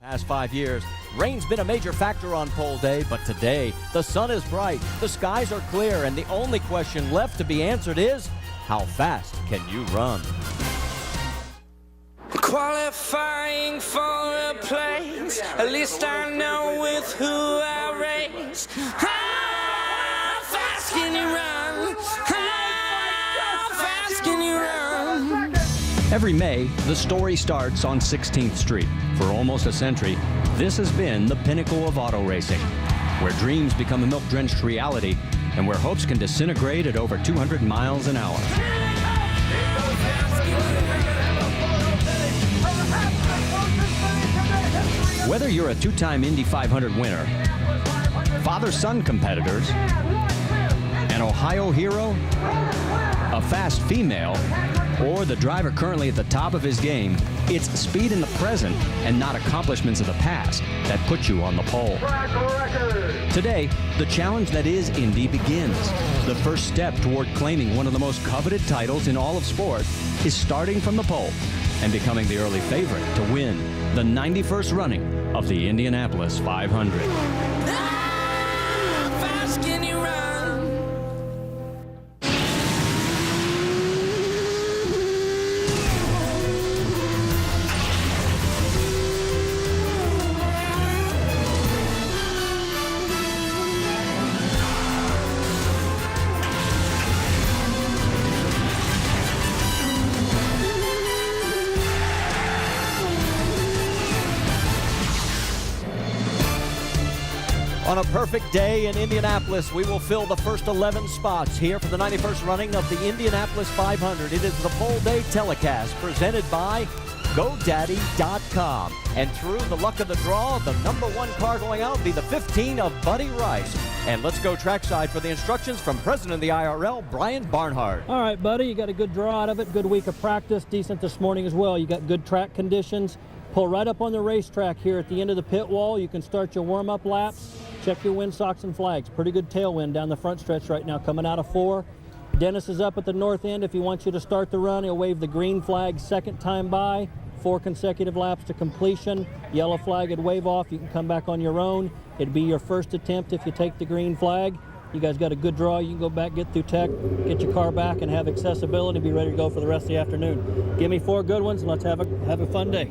Past 5 years, rain's been a major factor on pole day, but today the sun is bright, the skies are clear, and the only question left to be answered is, how fast can you run? Qualifying for a place, at least I know with who I race. How fast can you run? How fast can you run? Every May, the story starts on 16th Street. For almost a century, this has been the pinnacle of auto racing, where dreams become a milk-drenched reality and where hopes can disintegrate at over 200 miles an hour. Whether you're a two-time Indy 500 winner, father-son competitors, an Ohio hero, a fast female, or the driver currently at the top of his game, it's speed in the present and not accomplishments of the past that put you on the pole. Today, the challenge that is Indy begins. The first step toward claiming one of the most coveted titles in all of sport is starting from the pole and becoming the early favorite to win the 91st running of the Indianapolis 500. How fast can you run? On a perfect day in Indianapolis, we will fill the first 11 spots here for the 91st running of the Indianapolis 500. It is the Pole Day telecast presented by GoDaddy.com. And through the luck of the draw, the #1 car going out will be the 15 of Buddy Rice. And let's go trackside for the instructions from President of the IRL, Brian Barnhart. All right, buddy, you got a good draw out of it. Good week of practice. Decent this morning as well. You got good track conditions. Pull right up on the racetrack here at the end of the pit wall. You can start your warm-up laps. Check your windsocks and flags. Pretty good tailwind down the front stretch right now, coming out of 4. Dennis is up at the north end. If he wants you to start the run, he'll wave the green flag second time by. 4 consecutive laps to completion. Yellow flag would wave off. You can come back on your own. It'd be your first attempt if you take the green flag. You guys got a good draw. You can go back, get through tech, get your car back, and have accessibility. Be ready to go for the rest of the afternoon. Give me 4 good ones, and let's have a fun day.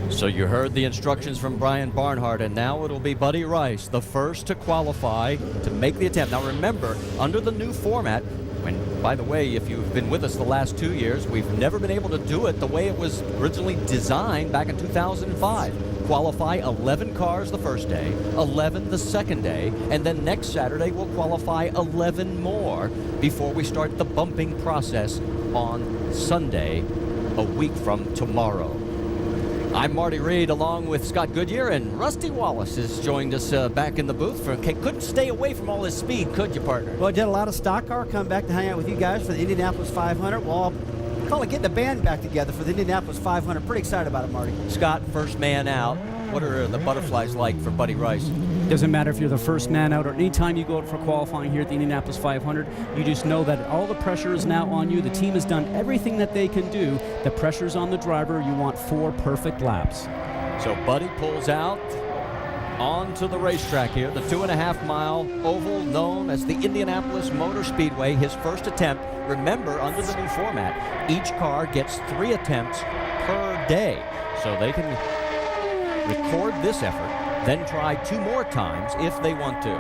So you heard the instructions from Brian Barnhart, and now it'll be Buddy Rice, the first to qualify to make the attempt. Now remember, under the new format, when, by the way, if you've been with us the last 2 years, we've never been able to do it the way it was originally designed back in 2005. Qualify 11 cars the first day, 11 the second day, and then next Saturday we'll qualify 11 more before we start the bumping process on Sunday, a week from tomorrow. I'm Marty Reed along with Scott Goodyear, and Rusty Wallace has joined us back in the booth. Couldn't stay away from all his speed, could you, partner? Well, I did a lot of stock car, come back to hang out with you guys for the Indianapolis 500. Well, I'll call it getting the band back together for the Indianapolis 500. Pretty excited about it, Marty. Scott, first man out. What are the butterflies like for Buddy Rice? Doesn't matter if you're the first man out or any time you go out for qualifying here at the Indianapolis 500, you just know that all the pressure is now on you. The team has done everything that they can do. The pressure's on the driver. You want 4 perfect laps. So Buddy pulls out onto the racetrack here, the 2.5-mile oval known as the Indianapolis Motor Speedway, his first attempt. Remember, under the new format, each car gets 3 attempts per day. So they can record this effort, then try 2 more times if they want to.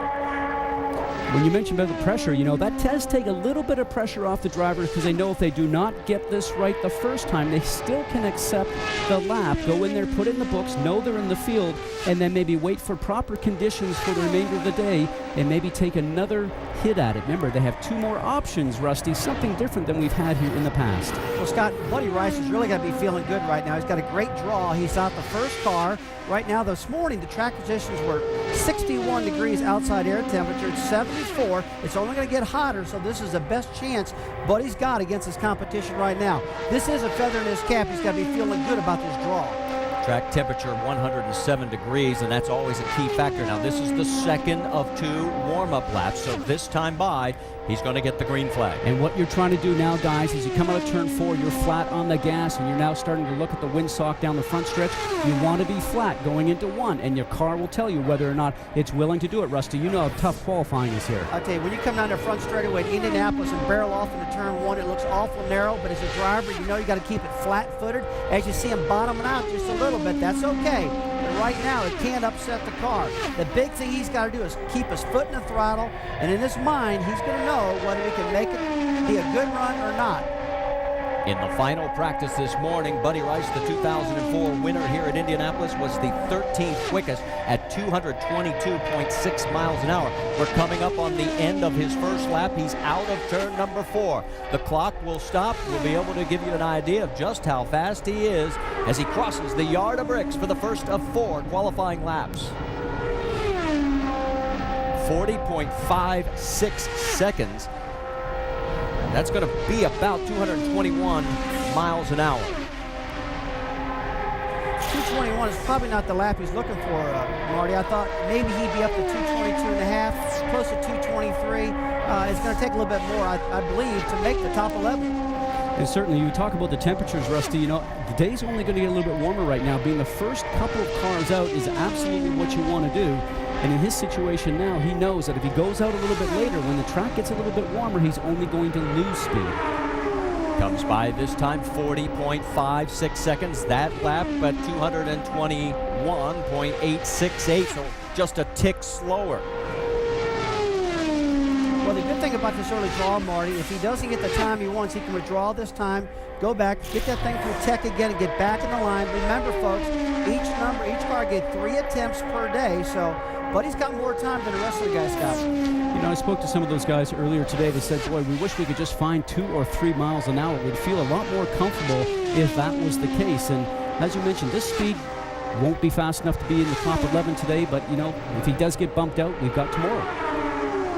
When you mentioned about the pressure, you know, that does take a little bit of pressure off the drivers because they know if they do not get this right the first time, they still can accept the lap, go in there, put it in the books, know they're in the field, and then maybe wait for proper conditions for the remainder of the day and maybe take another hit at it. Remember, they have 2 more options, Rusty, something different than we've had here in the past. Well, Scott, Buddy Rice is really going to be feeling good right now. He's got a great draw. He's out the first car. Right now, this morning, the track conditions were 61 degrees outside air temperature. It's 74. It's only going to get hotter, so this is the best chance Buddy's got against his competition right now. This is a feather in his cap. He's got to be feeling good about this draw. Track temperature 107 degrees, and that's always a key factor. Now, this is the second of 2 warm-up laps, so this time by, he's going to get the green flag. And what you're trying to do now, guys, is you come out of turn 4, you're flat on the gas, and you're now starting to look at the windsock down the front stretch. You want to be flat going into 1, and your car will tell you whether or not it's willing to do it. Rusty, you know how tough qualifying is here. I'll tell you, when you come down the front straightaway at Indianapolis and barrel off into turn 1, it looks awful narrow, but as a driver, you know you got to keep it flat-footed. As you see him bottoming out just a little bit, that's okay. But right now, it can't upset the car. The big thing he's got to do is keep his foot in the throttle, and in his mind, he's going to know whether he can make it be a good run or not. In the final practice this morning, Buddy Rice, the 2004 winner here at Indianapolis, was the 13th quickest at 222.6 miles an hour. We're coming up on the end of his first lap. He's out of turn number 4. The clock will stop. We'll be able to give you an idea of just how fast he is as he crosses the yard of bricks for the first of 4 qualifying laps. 40.56 seconds. That's going to be about 221 miles an hour. 221 is probably not the lap he's looking for, Marty. I thought maybe he'd be up to 222.5, close to 223. It's going to take a little bit more, I believe, to make the top 11. And certainly, you talk about the temperatures, Rusty. You know, the day's only going to get a little bit warmer right now. Being the first couple of cars out is absolutely what you want to do. And in his situation now, he knows that if he goes out a little bit later, when the track gets a little bit warmer, he's only going to lose speed. Comes by this time 40.56 seconds. That lap at 221.868, so just a tick slower. Well, the good thing about this early draw, Marty, if he doesn't get the time he wants, he can withdraw this time, go back, get that thing through tech again, and get back in the line. Remember, folks, each car get 3 attempts per day, so Buddy's got more time than the rest of the guys got. You know, I spoke to some of those guys earlier today. They said, boy, we wish we could just find 2 or 3 miles an hour. We'd feel a lot more comfortable if that was the case. And as you mentioned, this speed won't be fast enough to be in the top 11 today, but, you know, if he does get bumped out, we've got tomorrow.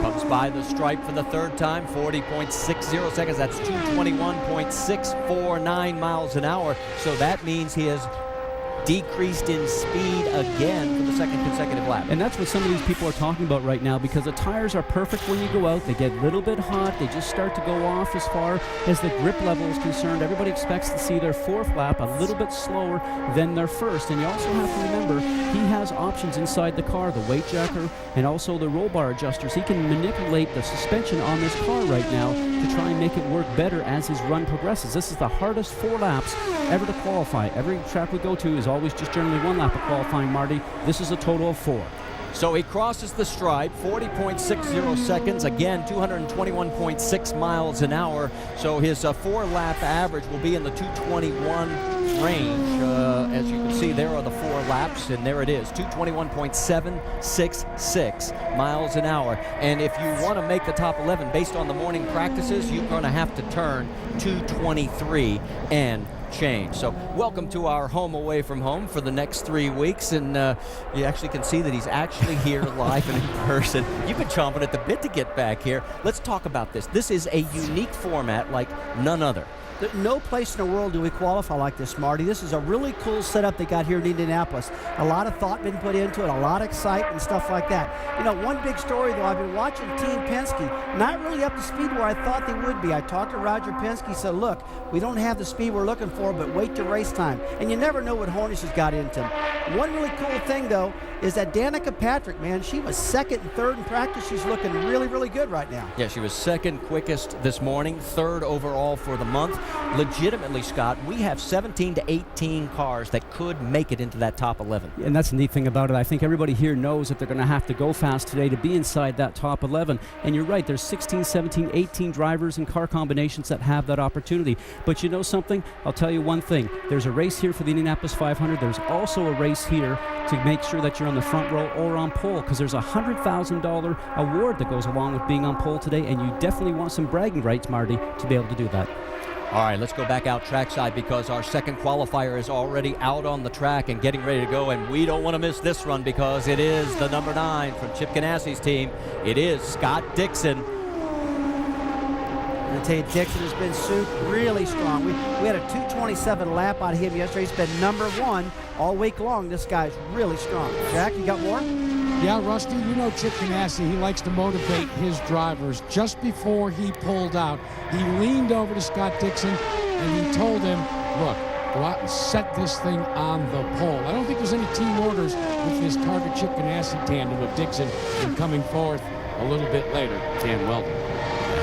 Comes by the stripe for the third time, 40.60 seconds. That's 221.649 miles an hour. So that means he has decreased in speed again for the second consecutive lap. And that's what some of these people are talking about right now, because the tires are perfect when you go out. They get a little bit hot. They just start to go off as far as the grip level is concerned. Everybody expects to see their 4th lap a little bit slower than their first. And you also have to remember, he has options inside the car, the weight jacker and also the roll bar adjusters. He can manipulate the suspension on this car right now to try and make it work better as his run progresses. This is the hardest 4 laps ever to qualify. Every track we go to is always just generally 1 lap of qualifying, Marty. This is a total of 4. So he crosses the stripe, 40.60 seconds, again 221.6 miles an hour. So his 4-lap average will be in the 221 range. As you can see, there are the 4 laps, and there it is, 221.766 miles an hour. And if you want to make the top 11 based on the morning practices, you're going to have to turn 223 and change. So welcome to our home away from home for the next 3 weeks, and you actually can see that he's actually here live and in person. You've been chomping at the bit to get back here. Let's talk about this. This is a unique format like none other. No place in the world do we qualify like this, Marty. This is a really cool setup they got here in Indianapolis. A lot of thought been put into it, a lot of excitement and stuff like that. You know, one big story, though, I've been watching Team Penske, not really up to speed where I thought they would be. I talked to Roger Penske, said, look, we don't have the speed we're looking for, but wait till race time. And you never know what Hornish has got into him. One really cool thing, though, is that Danica Patrick, man, she was 2nd and 3rd in practice. She's looking really, really good right now. Yeah, she was 2nd quickest this morning, 3rd overall for the month. Legitimately, Scott, we have 17 to 18 cars that could make it into that top 11. And that's the neat thing about it. I think everybody here knows that they're going to have to go fast today to be inside that top 11. And you're right, there's 16, 17, 18 drivers and car combinations that have that opportunity. But you know something? I'll tell you one thing. There's a race here for the Indianapolis 500. There's also a race here to make sure that you're on the front row or on pole, because there's a $100,000 award that goes along with being on pole today, and you definitely want some bragging rights, Marty, to be able to do that. All right, let's go back out trackside because our second qualifier is already out on the track and getting ready to go, and we don't want to miss this run because it is the number 9 from Chip Ganassi's team. It is Scott Dixon. I tell you, Dixon has been really strong. We had a 227 lap out of him yesterday. He's been number 1 all week long. This guy's really strong. Jack, you got more? Yeah, Rusty, you know Chip Ganassi, he likes to motivate his drivers. Just before he pulled out, he leaned over to Scott Dixon and he told him, look, go out and set this thing on the pole. I don't think there's any team orders with this Target Chip Ganassi tandem of Dixon and coming forth a little bit later, Dan Weldon.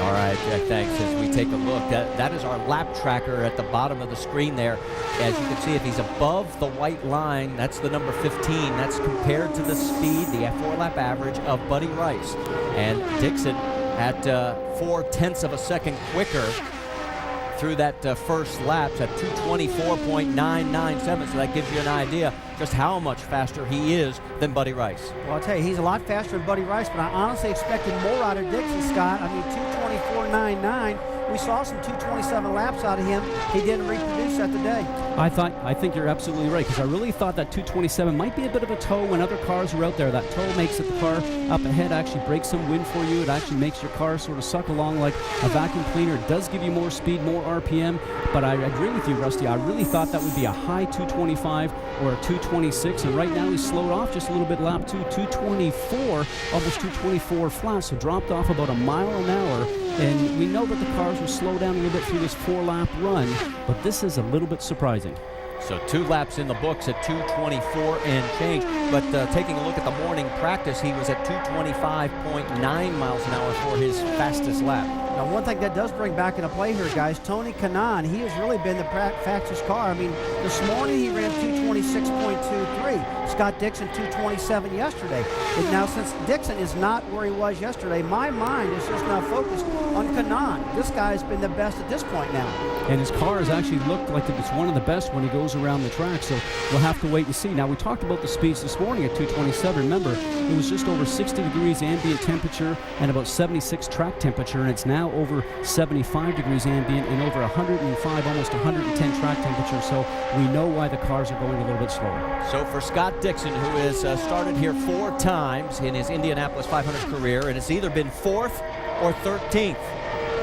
All right, Jack, thanks. As we take a look, that is our lap tracker at the bottom of the screen there. As you can see, if he's above the white line, that's the number 15. That's compared to the speed, the 4-lap average of Buddy Rice. And Dixon at 0.4 of a second quicker through that first lap at 2:24.997. So that gives you an idea just how much faster he is than Buddy Rice. Well, I'll tell you, he's a lot faster than Buddy Rice, but I honestly expected more out of Dixon, Scott. I mean, 2:24.99. We saw some 2:27 laps out of him. He didn't reproduce that today. I think you're absolutely right, because I really thought that 227 might be a bit of a tow when other cars were out there. That tow makes it the car up ahead actually breaks some wind for you. It actually makes your car sort of suck along like a vacuum cleaner. It does give you more speed, more RPM, but I agree with you, Rusty. I really thought that would be a high 225 or a 226, and right now he's slowed off just a little bit lap 224, almost 224 flat, so dropped off about a mile an hour. And we know that the cars will slow down a little bit through this 4-lap run, but this is a little bit surprising. So 2 laps in the books at 2:24 and change. But taking a look at the morning practice, he was at 225.9 miles an hour for his fastest lap. Now, one thing that does bring back into play here, guys, Tony Kanaan, he has really been the fastest car. I mean, this morning he ran 226.23. Scott Dixon 227 yesterday. And now, since Dixon is not where he was yesterday, my mind is just now focused on Kanaan. This guy's been the best at this point now. And his car has actually looked like it's one of the best when he goes around the track, so we'll have to wait and see. Now, we talked about the speeds this morning at 227. Remember, it was just over 60 degrees ambient temperature and about 76 track temperature, and it's now over 75 degrees ambient and over 105, almost 110 track temperature, so we know why the cars are going a little bit slower. So for Scott Dixon, who has started here 4 times in his Indianapolis 500 career, and it's either been 4th or 13th.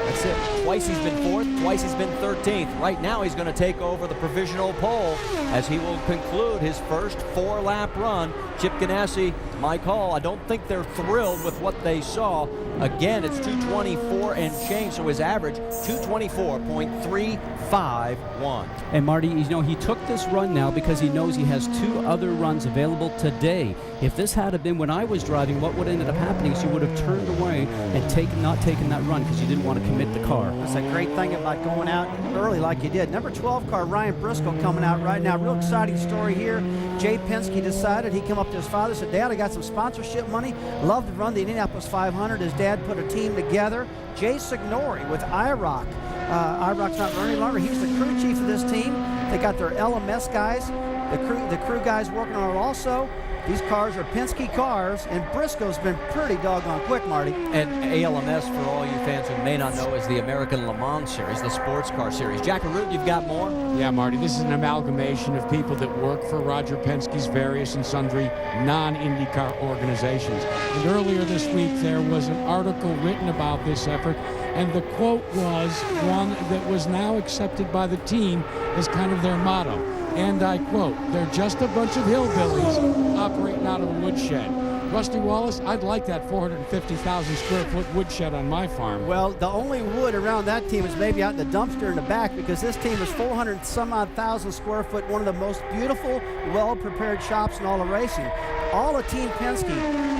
That's it. Twice he's been 4th, twice he's been 13th. Right now he's going to take over the provisional pole as he will conclude his first 4-lap run. Chip Ganassi, my call. I don't think they're thrilled with what they saw. Again, it's 224 and change, so his average 224.351. And Marty, you know, he took this run now because he knows he has 2 other runs available today. If this had been when I was driving, what would have ended up happening is you would have turned away and not taken that run because you didn't want to commit the car. That's a great thing about going out early like you did. Number 12 car, Ryan Briscoe, coming out right now. Real exciting story here. Jay Penske decided, he came up to his father, said, Dad, I got some sponsorship money. Love to run the Indianapolis 500. His dad put a team together. Jay Signori with IROC. IROC's not running longer. He's the crew chief of this team. They got their LMS guys. The crew guys working on it also. These cars are Penske cars, and Briscoe's been pretty doggone quick, Marty. And ALMS, for all you fans who may not know, is the American Le Mans Series, the sports car series. Jack Root, you've got more? Yeah, Marty, this is an amalgamation of people that work for Roger Penske's various and sundry non-IndyCar organizations. And earlier this week, there was an article written about this effort, and the quote was one that was now accepted by the team as kind of their motto. And I quote, "They're just a bunch of hillbillies operating out of a woodshed." Rusty Wallace, I'd like that 450,000 square foot woodshed on my farm. Well, the only wood around that team is maybe out in the dumpster in the back, because this team is 400 some odd thousand square foot, one of the most beautiful, well-prepared shops in all of racing. All of Team Penske,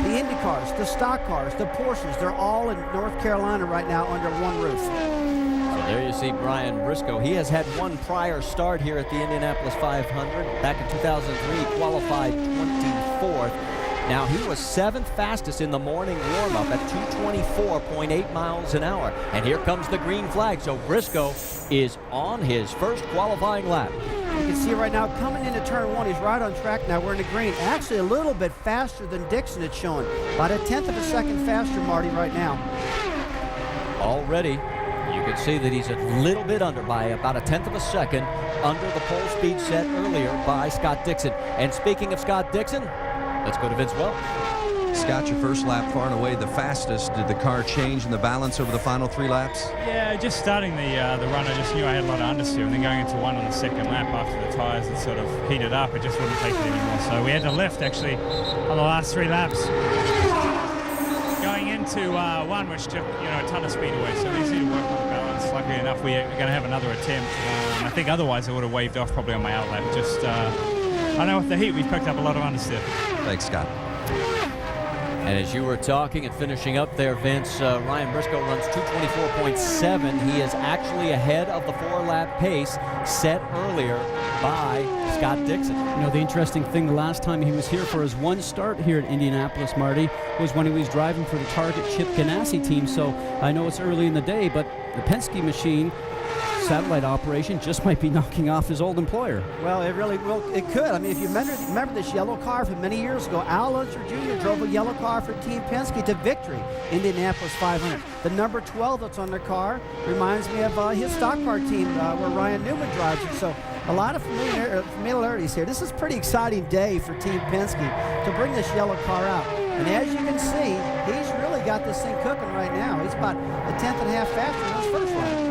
the Indy cars, the stock cars, the Porsches, they're all in North Carolina right now under one roof. There you see Brian Briscoe. He has had one prior start here at the Indianapolis 500. Back in 2003, qualified 24th. Now, he was 7th fastest in the morning warm-up at 224.8 miles an hour. And here comes the green flag. So Briscoe is on his first qualifying lap. You can see right now, coming into turn 1, he's right on track now. We're in the green. Actually, a little bit faster than Dixon it's showing. About a 1/10 of a second faster, Marty, right now. Already, you can see that he's a little bit under by about a 1/10 of a second under the pole speed set earlier by Scott Dixon. And speaking of Scott Dixon, let's go to Vince Welch. Scott, your first lap far and away the fastest. Did the car change in the balance over the final 3 laps? Yeah, just starting the run, I just knew I had a lot of understeer, and then going into one on the second lap after the tyres had sort of heated up, it just wouldn't take it anymore. So we had to lift actually on the last 3 laps, going into one, which took a ton of speed away. So we just need to work on the balance. Luckily enough, we're going to have another attempt. I think otherwise I would have waved off probably on my outlap. Just I know with the heat we've picked up a lot of understeer. Thanks, Scott. And as you were talking and finishing up there, Vince, Ryan Briscoe runs 224.7. He is actually ahead of the 4-lap pace set earlier by Scott Dixon. The interesting thing, the last time he was here for his one start here at Indianapolis, Marty, was when he was driving for the Target Chip Ganassi team. So I know it's early in the day, but the Penske machine satellite operation just might be knocking off his old employer. Well, it really will. It could. I mean, if you remember this yellow car from many years ago, Al Unser Jr. drove a yellow car for Team Penske to victory, Indianapolis 500. The number 12 that's on their car reminds me of his stock car team where Ryan Newman drives it. So a lot of familiarities here. This is a pretty exciting day for Team Penske to bring this yellow car out. And as you can see, he's really got this thing cooking right now. He's about a tenth and a half faster than his first lap.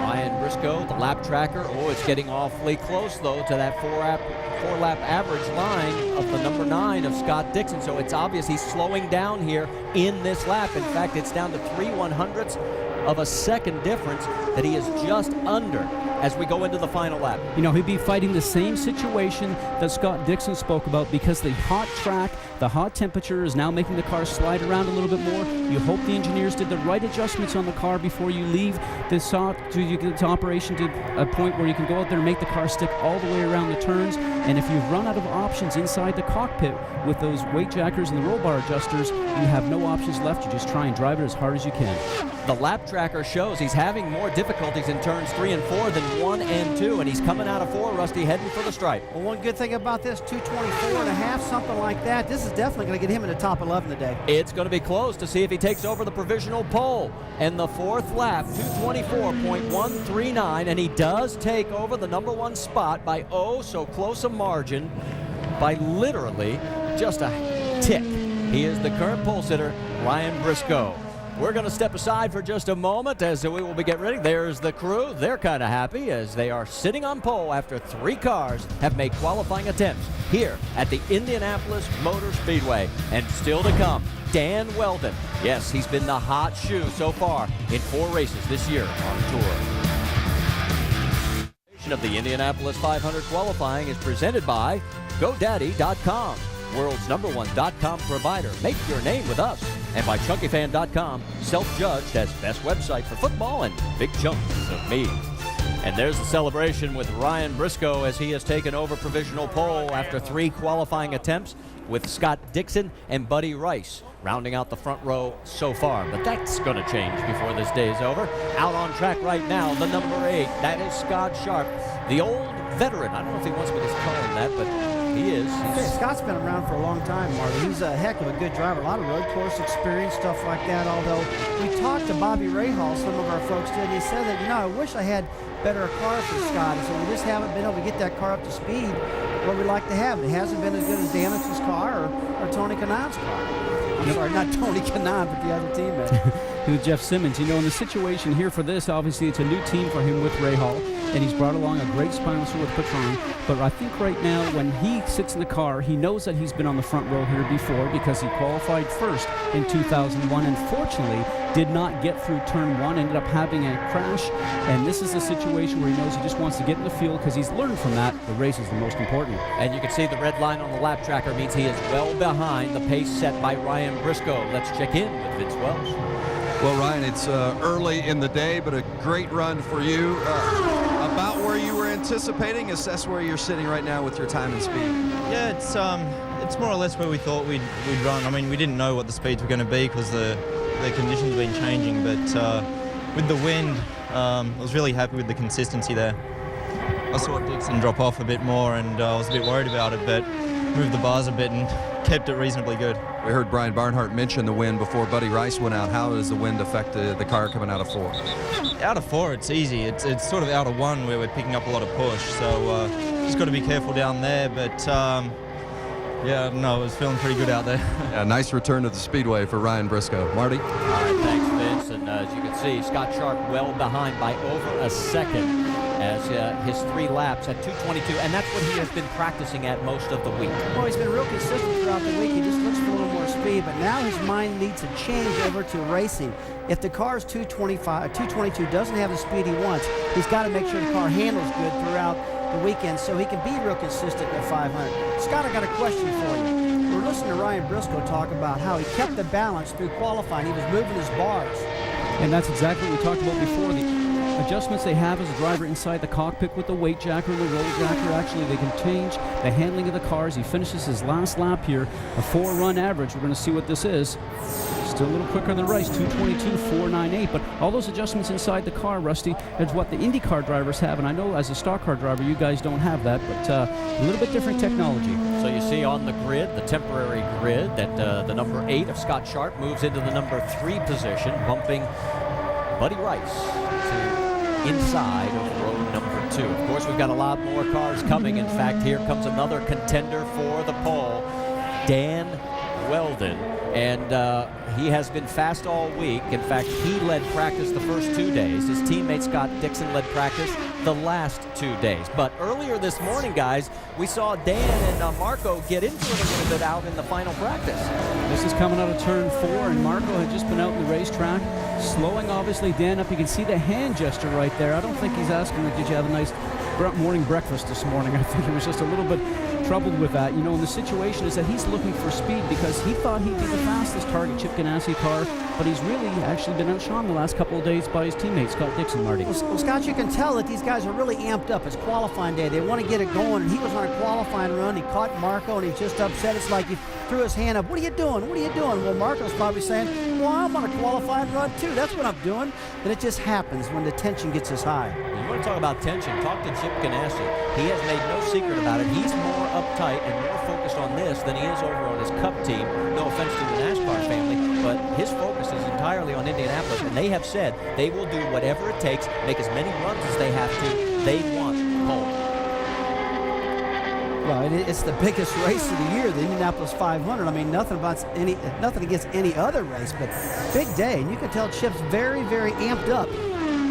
Ryan Briscoe, the lap tracker. Oh, it's getting awfully close, though, to that 4-lap average line of the number 9 of Scott Dixon. So it's obvious he's slowing down here in this lap. In fact, it's down to 3/100ths of a second difference that he is just under as we go into the final lap. He'd be fighting the same situation that Scott Dixon spoke about, because the hot track, the hot temperature is now making the car slide around a little bit more. You hope the engineers did the right adjustments on the car before you leave this operation to a point where you can go out there and make the car stick all the way around the turns. And if you've run out of options inside the cockpit with those weight jackers and the roll bar adjusters, you have no options left. You just try and drive it as hard as you can. The lap tracker shows he's having more difficulties in turns 3 and 4 than 1 and 2, and he's coming out of 4, Rusty, heading for the stripe. Well, one good thing about this, 224 and a half, something like that, this is definitely going to get him in the top 11 today. It's going to be close to see if he takes over the provisional pole. And the 4th lap, 224.139, and he does take over the number 1 spot by so close a margin, by literally just a tick. He is the current pole sitter, Ryan Briscoe. We're going to step aside for just a moment as we will be getting ready. There's the crew. They're kind of happy as they are sitting on pole after 3 cars have made qualifying attempts here at the Indianapolis Motor Speedway. And still to come, Dan Weldon. Yes, he's been the hot shoe so far in 4 races this year on tour. Of the Indianapolis 500 qualifying is presented by GoDaddy.com, world's #1 .com provider. Make your name with us. And by ChunkyFan.com, self-judged as best website for football and big chunks of me. And there's the celebration with Ryan Briscoe as he has taken over provisional pole after 3 qualifying attempts, with Scott Dixon and Buddy Rice rounding out the front row so far. But that's going to change before this day is over. Out on track right now, the number 8, that is Scott Sharp, the old veteran. I don't know if he wants me to call him that, but he is. Scott's been around for a long time, Marty. He's a heck of a good driver. A lot of road course experience, stuff like that. Although we talked to Bobby Rahal, some of our folks did, and he said that, I wish I had better car for Scott. So we just haven't been able to get that car up to speed where we like to have it. It hasn't been as good as Danis's car or Tony Kanaan's car. I'm sorry, not Tony Kanaan, but the other teammate. With Jeff Simmons. In the situation here for this, obviously it's a new team for him with Rahal, and he's brought along a great sponsor with Patron. But I think right now when he sits in the car, he knows that he's been on the front row here before because he qualified first in 2001 and fortunately did not get through turn 1, ended up having a crash. And this is a situation where he knows he just wants to get in the field because he's learned from that. The race is the most important. And you can see the red line on the lap tracker means he is well behind the pace set by Ryan Briscoe. Let's check in with Vince Welch. Well, Ryan, it's early in the day, but a great run for you. About where you were anticipating, assess where you're sitting right now with your time and speed. Yeah, it's more or less where we thought we'd run. I mean, we didn't know what the speeds were going to be because the conditions have been changing, but with the wind, I was really happy with the consistency there. I saw Dixon drop off a bit more, and I was a bit worried about it, but moved the bars a bit and kept it reasonably good. We heard Brian Barnhart mention the wind before Buddy Rice went out. How does the wind affect the car coming out of 4? Out of 4, it's easy. It's sort of out of 1 where we're picking up a lot of push, so just got to be careful down there. But Yeah, no, I was feeling pretty good out there. Yeah, nice return to the speedway for Ryan Briscoe. Marty? All right, thanks, Vince. And as you can see, Scott Sharp well behind by over a second as his 3 laps at 2:22, and that's what he has been practicing at most of the week. Well, he's been real consistent throughout the week. He just looks for a little more speed, but now his mind needs to change over to racing. If the car's 222 doesn't have the speed he wants, he's got to make sure the car handles good throughout the weekend so he can be real consistent at 500. Scott, I got a question for you. We're listening to Ryan Briscoe talk about how he kept the balance through qualifying. He was moving his bars. And that's exactly what we talked about before. The adjustments they have as a driver inside the cockpit with the weight jacker and the roll jacker, actually they can change the handling of the cars. He finishes his last lap here, a 4-run average. We're going to see what this is. Still a little quicker than the race, 2:22.498. But all those adjustments inside the car, Rusty, is what the IndyCar drivers have. And I know as a stock car driver, you guys don't have that, but a little bit different technology. So you see on the grid, the temporary grid, that the number 8 of Scott Sharp moves into the number 3 position, bumping Buddy Rice to inside of row number 2. Of course, we've got a lot more cars coming. In fact, here comes another contender for the pole, Dan Weldon. And he has been fast all week. In fact, he led practice the first 2 days. His teammate Scott Dixon led practice the last 2 days. But earlier this morning, guys, we saw Dan and Marco get into it a little bit out in the final practice. This is coming out of turn 4, and Marco had just been out in the racetrack, slowing obviously Dan up. You can see the hand gesture right there. I don't think he's asking, did you have a nice morning breakfast this morning? I think he was just a little bit troubled with that. You know, and the situation is that he's looking for speed because he thought he'd be the fastest Target Chip Ganassi car, but he's really actually been outshone the last couple of days by his teammate, Scott Dixon, Marty. Well, Scott, you can tell that these guys are really amped up. It's qualifying day. They want to get it going, and he was on a qualifying run. He caught Marco, and he's just upset. It's like he threw his hand up. What are you doing? What are you doing? Well, Marco's probably saying, well, I'm on a qualifying run, too. That's what I'm doing. And it just happens when the tension gets as high. You want to talk about tension, talk to Chip Ganassi. He has made no secret about it. He's more uptight and more focused on this than he is over on his Cup team. No offense to the NASCAR family, but his focus is entirely on Indianapolis, and they have said they will do whatever it takes, make as many runs as they have to. They want pole. Well, it's the biggest race of the year, the Indianapolis 500. I mean, nothing against any other race, but big day. And you can tell Chip's very, very amped up.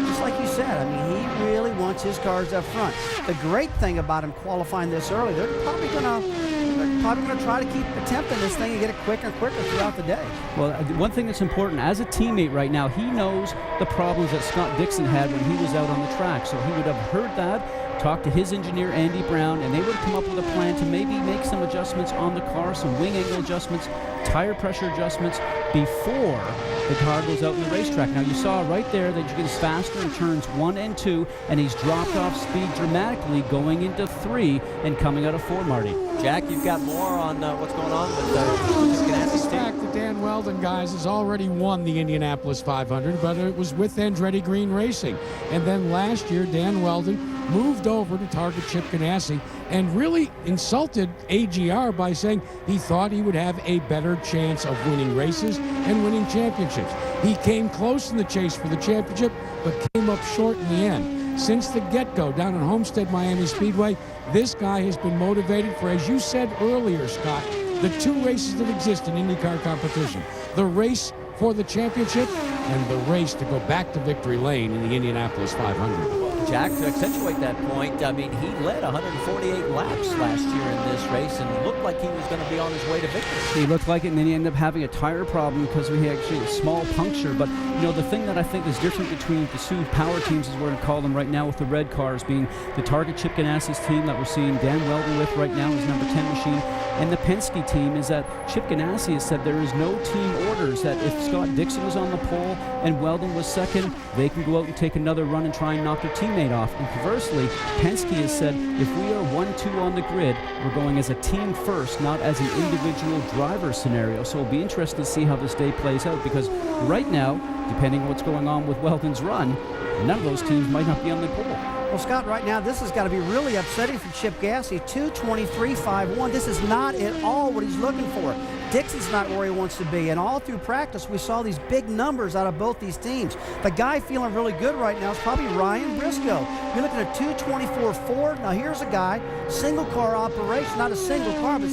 Just like you said, I mean, he really wants his cars up front. The great thing about him qualifying this early, they're probably going to try to keep attempting this thing and get it quicker and quicker throughout the day. Well, one thing that's important, as a teammate right now, he knows the problems that Scott Dixon had when he was out on the track. So he would have heard that, talked to his engineer, Andy Brown, and they would come up with a plan to maybe make some adjustments on the car, some wing angle adjustments, tire pressure adjustments before the car goes out in the racetrack. Now, you saw right there that he gets faster in turns 1 and 2, and he's dropped off speed dramatically going into 3 and coming out of 4, Marty. Jack, you've got more on what's going on with the Ganassi fact, the Dan Weldon guys has already won the Indianapolis 500, but it was with Andretti Green Racing. And then last year, Dan Weldon moved over to Target Chip Ganassi and really insulted AGR by saying he thought he would have a better chance of winning races and winning championships. He came close in the chase for the championship, but came up short in the end. Since the get-go down at Homestead Miami Speedway, this guy has been motivated for, as you said earlier, Scott, the 2 races that exist in IndyCar competition. The race for the championship and the race to go back to victory lane in the Indianapolis 500. Jack, to accentuate that point, I mean, he led 148 laps last year in this race and looked like he was going to be on his way to victory. He looked like it, and then he ended up having a tire problem because we had actually a small puncture. But, you know, the thing that I think is different between the 2 power teams, as we're going to call them right now, with the red cars, being the Target Chip Ganassi's team that we're seeing Dan Weldon with right now, his number 10 machine, and the Penske team, is that Chip Ganassi has said there is no team orders, that if Scott Dixon was on the pole and Weldon was second, they can go out and take another run and try and knock their teammate off. And conversely, Penske has said if we are 1-2 on the grid, we're going as a team first, not as an individual driver scenario. So it'll be interesting to see how this day plays out, because right now, depending on what's going on with Weldon's run, none of those teams might not be on the pole. Well, Scott, right now, this has got to be really upsetting for Chip Ganassi. 2:23.51. This is not at all what he's looking for. Dixon's not where he wants to be. And all through practice, we saw these big numbers out of both these teams. The guy feeling really good right now is probably Ryan Briscoe. You're looking at 2:24.4. Now, here's a guy, single car operation, not a single car, but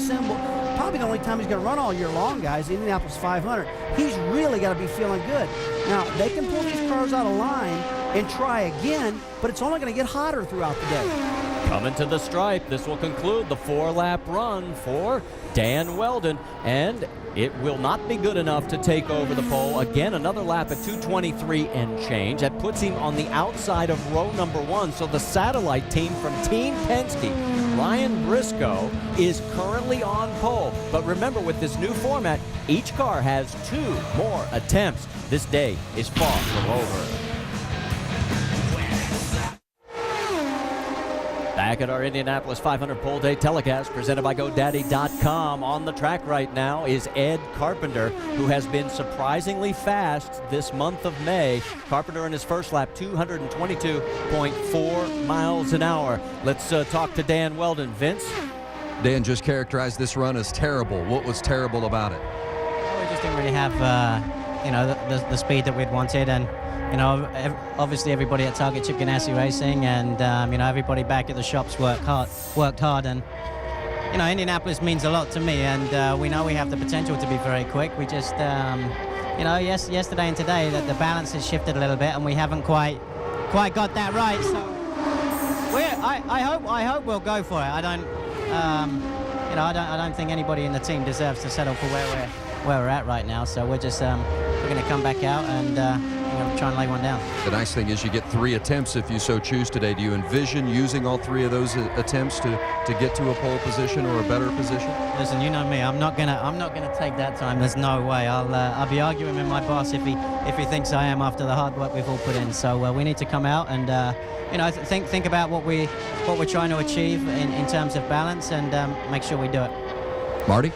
probably the only time he's going to run all year long, guys, the Indianapolis 500. He's really got to be feeling good. Now, they can pull these cars out of line and try again, but it's only going to get hotter throughout the day. Coming to the stripe, this will conclude the 4-lap run for Dan Weldon, and it will not be good enough to take over the pole. Again, another lap at 2:23 and change. That puts him on the outside of row number 1. So the satellite team from Team Penske, Ryan Briscoe, is currently on pole. But remember, with this new format, each car has 2 more attempts. This day is far from over. Back at our Indianapolis 500 Pole Day telecast presented by GoDaddy.com. On the track right now is Ed Carpenter, who has been surprisingly fast this month of May. Carpenter in his first lap, 222.4 miles an hour. Let's talk to Dan Weldon. Vince? Dan just characterized this run as terrible. What was terrible about it? Well, we just didn't really have, the speed that we'd wanted, and obviously everybody at Target Chip Ganassi Racing and, everybody back at the shops worked hard. And, Indianapolis means a lot to me, and we know we have the potential to be very quick. We just, yesterday and today that the balance has shifted a little bit, and we haven't quite got that right. So I hope we'll go for it. I don't think anybody in the team deserves to settle for where we're at right now. So we're just we're going to come back out and try and lay one down. The nice thing is you get 3 attempts if you so choose today. Do you envision using all 3 of those attempts to get to a pole position or a better position? Listen, you know me. I'm not gonna take that time. There's no way. I'll be arguing with my boss if he thinks I am after the hard work we've all put in. So we need to come out and think about what we're trying to achieve in terms of balance and make sure we do it. Marty?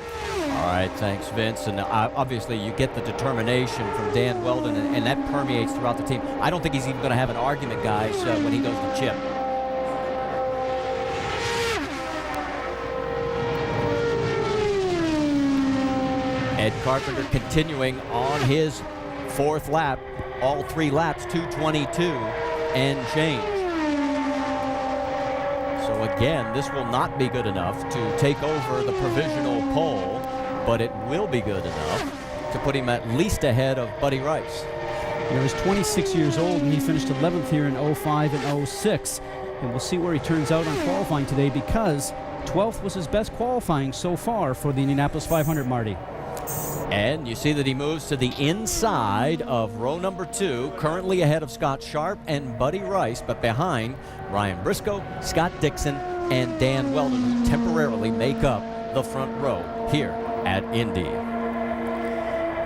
All right, thanks, Vince. And obviously you get the determination from Dan Weldon, and that permeates throughout the team. I don't think he's even going to have an argument, guys, when he goes to Chip. Ed Carpenter continuing on his 4th lap, all 3 laps, 2:22 and change. So again, this will not be good enough to take over the provisional pole, but it will be good enough to put him at least ahead of Buddy Rice. He was 26 years old, and he finished 11th here in 05 and 06. And we'll see where he turns out on qualifying today, because 12th was his best qualifying so far for the Indianapolis 500, Marty. And you see that he moves to the inside of row number 2, currently ahead of Scott Sharp and Buddy Rice, but behind Ryan Briscoe, Scott Dixon, and Dan Weldon, who temporarily make up the front row here at Indy.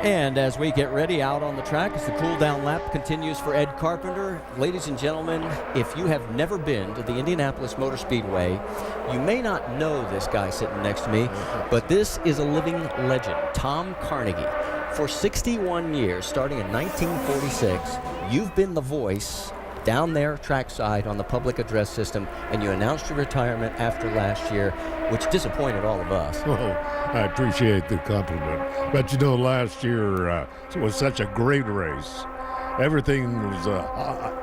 And as we get ready out on the track, as the cool-down lap continues for Ed Carpenter, ladies and gentlemen, if you have never been to the Indianapolis Motor Speedway, you may not know this guy sitting next to me, but this is a living legend, Tom Carnegie. For 61 years, starting in 1946, you've been the voice down there trackside on the public address system, and you announced your retirement after last year, which disappointed all of us. Well, I appreciate the compliment. But last year was such a great race. Everything was,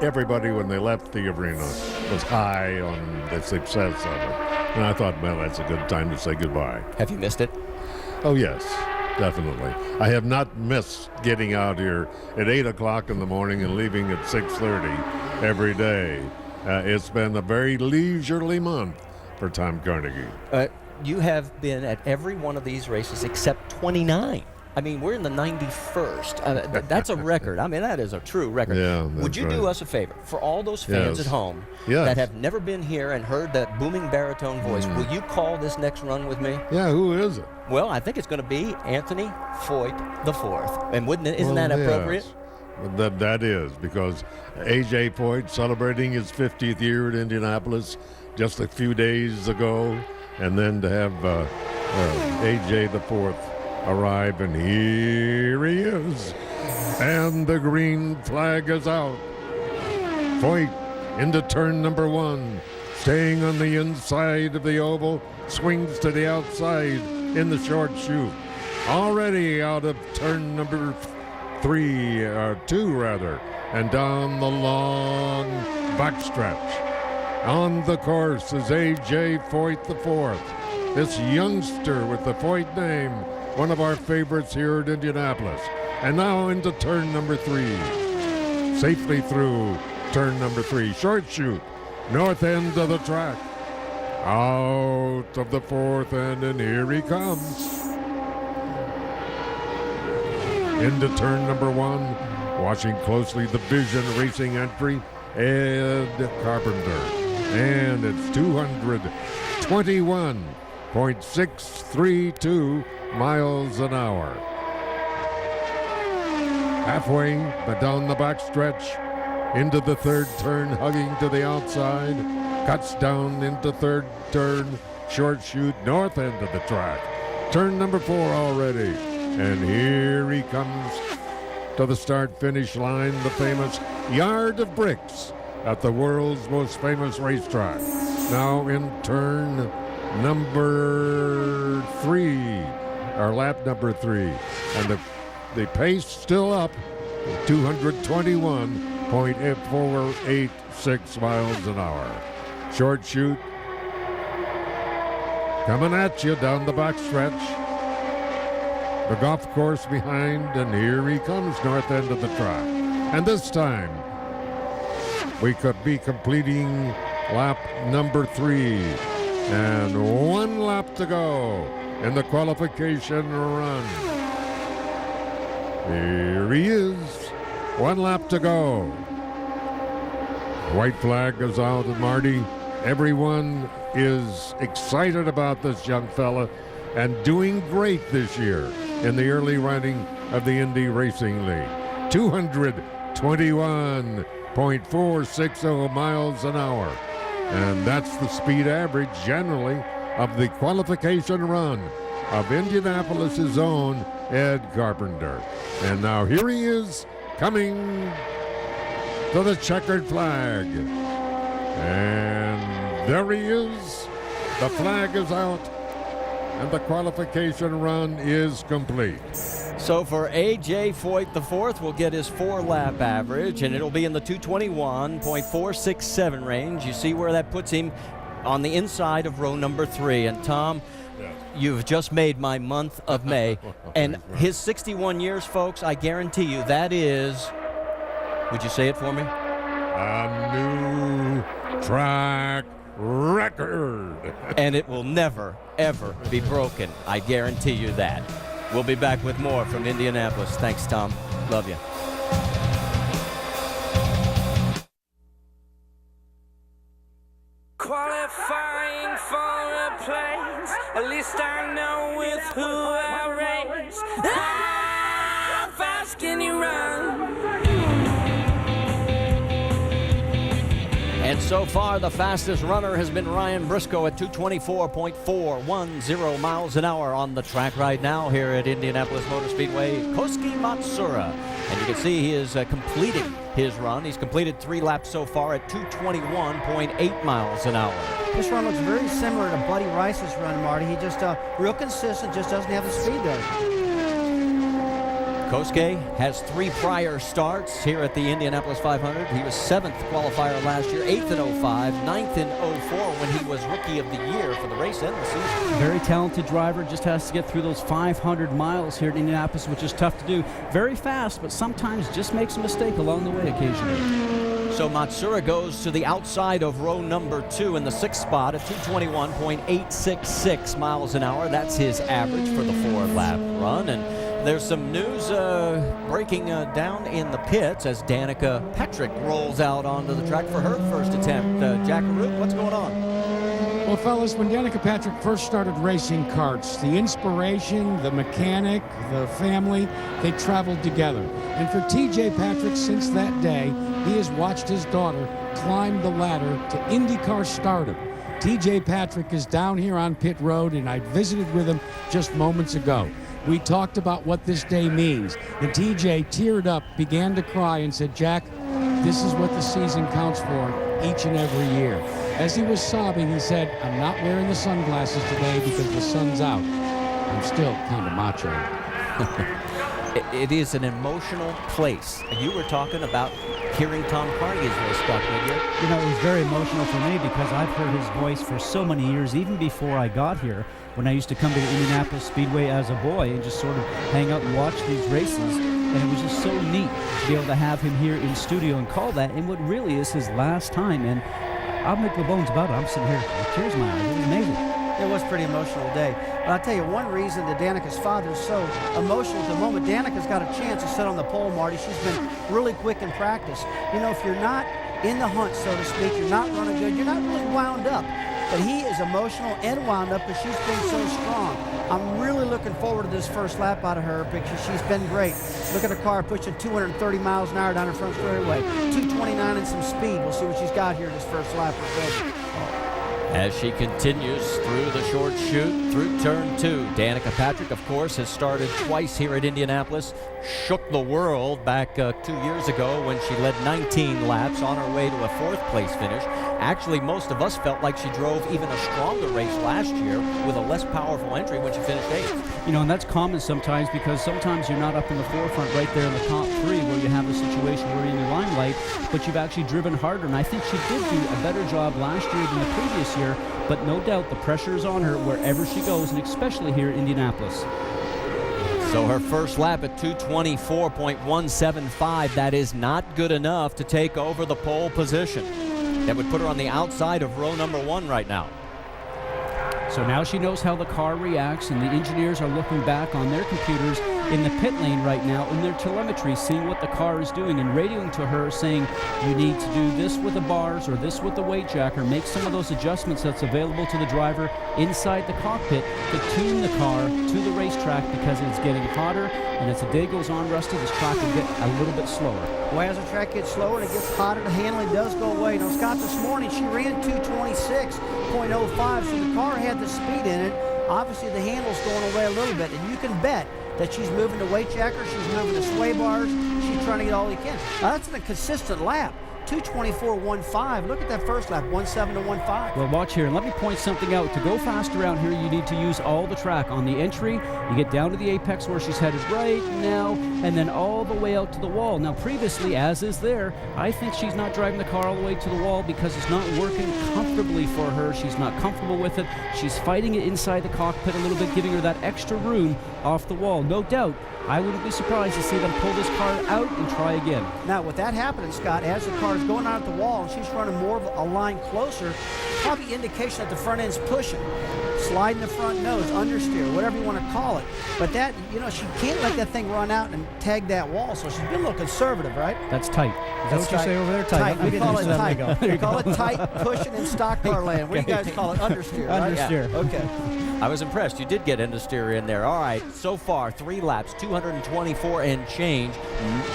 everybody when they left the arena was high on the success of it. And I thought, well, that's a good time to say goodbye. Have you missed it? Oh, yes, definitely. I have not missed getting out here at 8 o'clock in the morning and leaving at 6:30 every day. It's been a very leisurely month for Tom Carnegie. You have been at every one of these races except 29. I mean, we're in the 91st. That's a record. I mean, that is a true record. Yeah, Would you do us a favor, for all those fans at home that have never been here and heard that booming baritone voice, will you call this next run with me? Yeah, who is it? Well, I think it's going to be Anthony Foyt IV. And isn't that appropriate? Yes. That is, because A.J. Foyt celebrating his 50th year at Indianapolis just a few days ago, and then to have A.J. the Fourth arrive, and here he is, and the green flag is out. Foyt into turn number 1, staying on the inside of the oval, swings to the outside in the short chute, already out of turn number 2 and down the long backstretch. On the course is A.J. Foyt IV. This youngster with the Foyt name, one of our favorites here at Indianapolis. And now into turn number 3. Safely through turn number 3. Short chute, north end of the track. Out of the fourth end, and here he comes. Into turn number 1. Watching closely the Vision Racing entry, Ed Carpenter. And it's 221.632 miles an hour. Halfway, but down the backstretch, into the third turn, hugging to the outside, cuts down into third turn, short chute, north end of the track. Turn number 4 already. And here he comes to the start-finish line, the famous Yard of Bricks at the world's most famous racetrack. Now in turn number 3, or lap number 3. And the pace still up, 221.486 miles an hour. Short chute coming at you down the backstretch. The golf course behind, and here he comes, north end of the track. And this time, we could be completing lap number 3. And 1 lap to go in the qualification run. Here he is, 1 lap to go. White flag goes out, and Marty, everyone is excited about this young fella and doing great this year in the early running of the Indy Racing League. 221.460 miles an hour. And that's the speed average generally of the qualification run of Indianapolis' own Ed Carpenter. And now here he is coming to the checkered flag. And there he is. The flag is out. And the qualification run is complete. So for A.J. Foyt the fourth, will get his 4-lap average, and it'll be in the 221.467 range. You see where that puts him on the inside of row number 3. And Tom, you've just made my month of May. And his 61 years, folks, I guarantee you that is, would you say it for me? A new track record. And it will never, ever be broken. I guarantee you that. We'll be back with more from Indianapolis. Thanks, Tom. Love you. Qualifying for a place, at least I know with who I race. How fast can you run? And so far, the fastest runner has been Ryan Briscoe at 224.410 miles an hour on the track right now here at Indianapolis Motor Speedway. Koski Matsuura. And you can see he is completing his run. He's completed 3 laps so far at 221.8 miles an hour. This run looks very similar to Buddy Rice's run, Marty. He just real consistent, just doesn't have the speed there. Kosuke has 3 prior starts here at the Indianapolis 500. He was 7th qualifier last year, 8th in 05, 9th in 04 when he was Rookie of the Year for the race and the season. Very talented driver, just has to get through those 500 miles here at Indianapolis, which is tough to do. Very fast, but sometimes just makes a mistake along the way occasionally. So Matsuura goes to the outside of row number 2 in the 6th spot at 221.866 miles an hour. That's his average for the 4-lap run. And there's some news breaking down in the pits as Danica Patrick rolls out onto the track for her first attempt. Jackaroo, what's going on? Well, fellas, when Danica Patrick first started racing karts, the inspiration, the mechanic, the family, they traveled together. And for T.J. Patrick, since that day, he has watched his daughter climb the ladder to IndyCar stardom. T.J. Patrick is down here on pit road, and I visited with him just moments ago. We talked about what this day means, and TJ teared up, began to cry, and said, "Jack, this is what the season counts for each and every year." As he was sobbing, he said, "I'm not wearing the sunglasses today because the sun's out. I'm still kind of macho." It is an emotional place. And you were talking about hearing Tom Carnegie's voice, Scott Goodyear. You know, it was very emotional for me because I've heard his voice for so many years, even before I got here, when I used to come to the Indianapolis Speedway as a boy and just sort of hang out and watch these races. And it was just so neat to be able to have him here in studio and call that in what really is his last time. And I'll make no bones about it. I'm sitting here with tears in my eyes. It was amazing. It was a pretty emotional day. But I'll tell you, one reason that Danica's father is so emotional at the moment, Danica's got a chance to sit on the pole, Marty. She's been really quick in practice. You know, if you're not in the hunt, so to speak, you're not running good, you're not really wound up. But he is emotional and wound up because she's been so strong. I'm really looking forward to this first lap out of her because she's been great. Look at her car pushing 230 miles an hour down her front straightaway. 229 and some speed. We'll see what she's got here in this first lap. As she continues through the short chute, through turn 2. Danica Patrick, of course, has started twice here at Indianapolis. Shook the world back 2 years ago when she led 19 laps on her way to a 4th place finish. Actually, most of us felt like she drove even a stronger race last year with a less powerful entry when she finished 8th. You know, and that's common sometimes because sometimes you're not up in the forefront right there in the top 3 where you have a situation where you're in your limelight, but you've actually driven harder. And I think she did do a better job last year than the previous year, but no doubt the pressure is on her wherever she goes, and especially here in Indianapolis. So her first lap at 224.175, that is not good enough to take over the pole position. That would put her on the outside of row number 1 right now. So now she knows how the car reacts, and the engineers are looking back on their computers in the pit lane right now in their telemetry, seeing what the car is doing and radioing to her saying, you need to do this with the bars or this with the weight jacker, make some of those adjustments that's available to the driver inside the cockpit to tune the car to the racetrack because it's getting hotter, and as the day goes on, Rusty, this track will get a little bit slower. Well, as the track gets slower and it gets hotter, the handling does go away. Now, Scott, this morning she ran 226.05, so the car had the speed in it. Obviously, the handle's going away a little bit, and you can bet that she's moving the weight jacker, she's moving the sway bars, she's trying to get all you can. Now, that's a consistent lap. 224.15. Look at that first lap, 1.7 to 1.5. Well, watch here, and let me point something out. To go fast around here, you need to use all the track. On the entry, you get down to the apex where she's headed right now, and then all the way out to the wall. Now, previously, as is there, I think she's not driving the car all the way to the wall because it's not working comfortably for her. She's not comfortable with it. She's fighting it inside the cockpit a little bit, giving her that extra room off the wall. No doubt, I wouldn't be surprised to see them pull this car out and try again. Now, with that happening, Scott, as the car is going out at the wall and she's running more of a line closer, probably indication that the front end's pushing, sliding the front nose, understeer, whatever you want to call it. But that, you know, she can't let that thing run out and tag that wall, so she's been a little conservative, right? That's tight. Is that what you say over there? Tight. We call it tight. We call it tight, pushing in stock car land. What do you guys call it? Understeer, right? Understeer. Yeah. Okay. I was impressed. You did get understeer in there. All right, so far, 3 laps, 224 and change.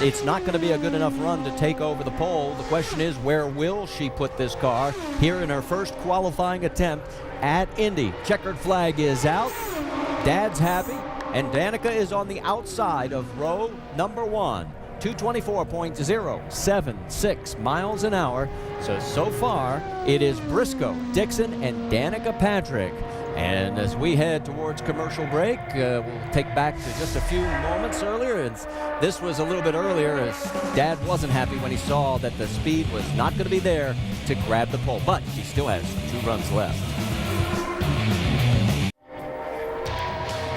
It's not going to be a good enough run to take over the pole. The question is, where will she put this car here in her first qualifying attempt at Indy? Checkered flag is out. Dad's happy, and Danica is on the outside of row number 1. 224.076 miles an hour. So far, it is Briscoe, Dixon, and Danica Patrick. And as we head towards commercial break, we'll take back to just a few moments earlier. And this was a little bit earlier as Dad wasn't happy when he saw that the speed was not going to be there to grab the pole. But he still has 2 runs left.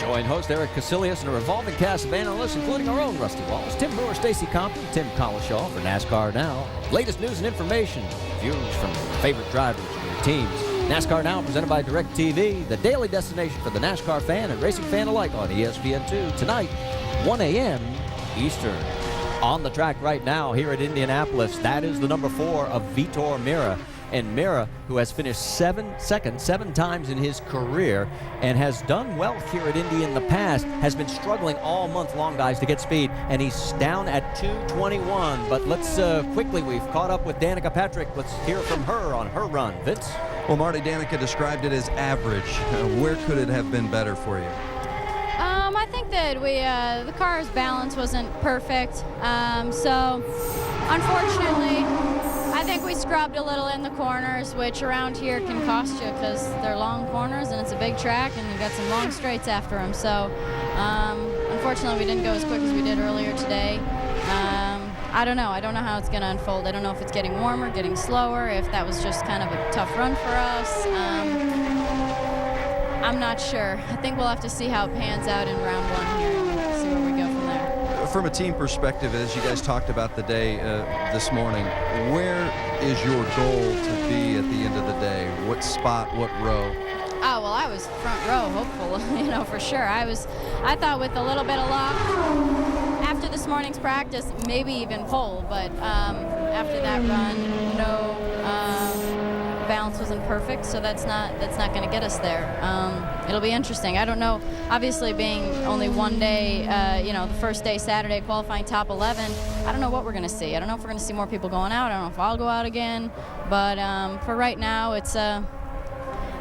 Join host Eric Casillas and a revolving cast of analysts, including our own Rusty Wallace, Tim Brewer, Stacy Compton, Tim Collishaw for NASCAR Now. Latest news and information, views from your favorite drivers and your teams. NASCAR Now presented by DirecTV, the daily destination for the NASCAR fan and racing fan alike on ESPN2. Tonight, 1 a.m. Eastern. On the track right now here at Indianapolis, that is the number 4 of Vitor Meira. And Meira, who has finished 7 times in his career and has done well here at Indy in the past, has been struggling all month long, guys, to get speed. And he's down at 221. But let's quickly, we've caught up with Danica Patrick. Let's hear from her on her run. Vince? Well, Marty, Danica described it as average. Where could it have been better for you? I think that the car's balance wasn't perfect. So, unfortunately, I think we scrubbed a little in the corners, which around here can cost you because they're long corners and it's a big track and you've got some long straights after them. So, unfortunately, we didn't go as quick as we did earlier today. I don't know. I don't know how it's going to unfold. I don't know if it's getting warmer, getting slower, if that was just kind of a tough run for us. I'm not sure. I think we'll have to see how it pans out in round one here and see where we go from there. From a team perspective, as you guys talked about the day this morning, where is your goal to be at the end of the day? What spot, what row? Oh, well, I was front row, hopeful, for sure. I thought with a little bit of luck, after this morning's practice, maybe even pole, but after that run, no, balance wasn't perfect, so that's not going to get us there. It'll be interesting. I don't know. Obviously, being only one day, the first day, Saturday, qualifying top 11, I don't know what we're going to see. I don't know if we're going to see more people going out. I don't know if I'll go out again, but for right now, it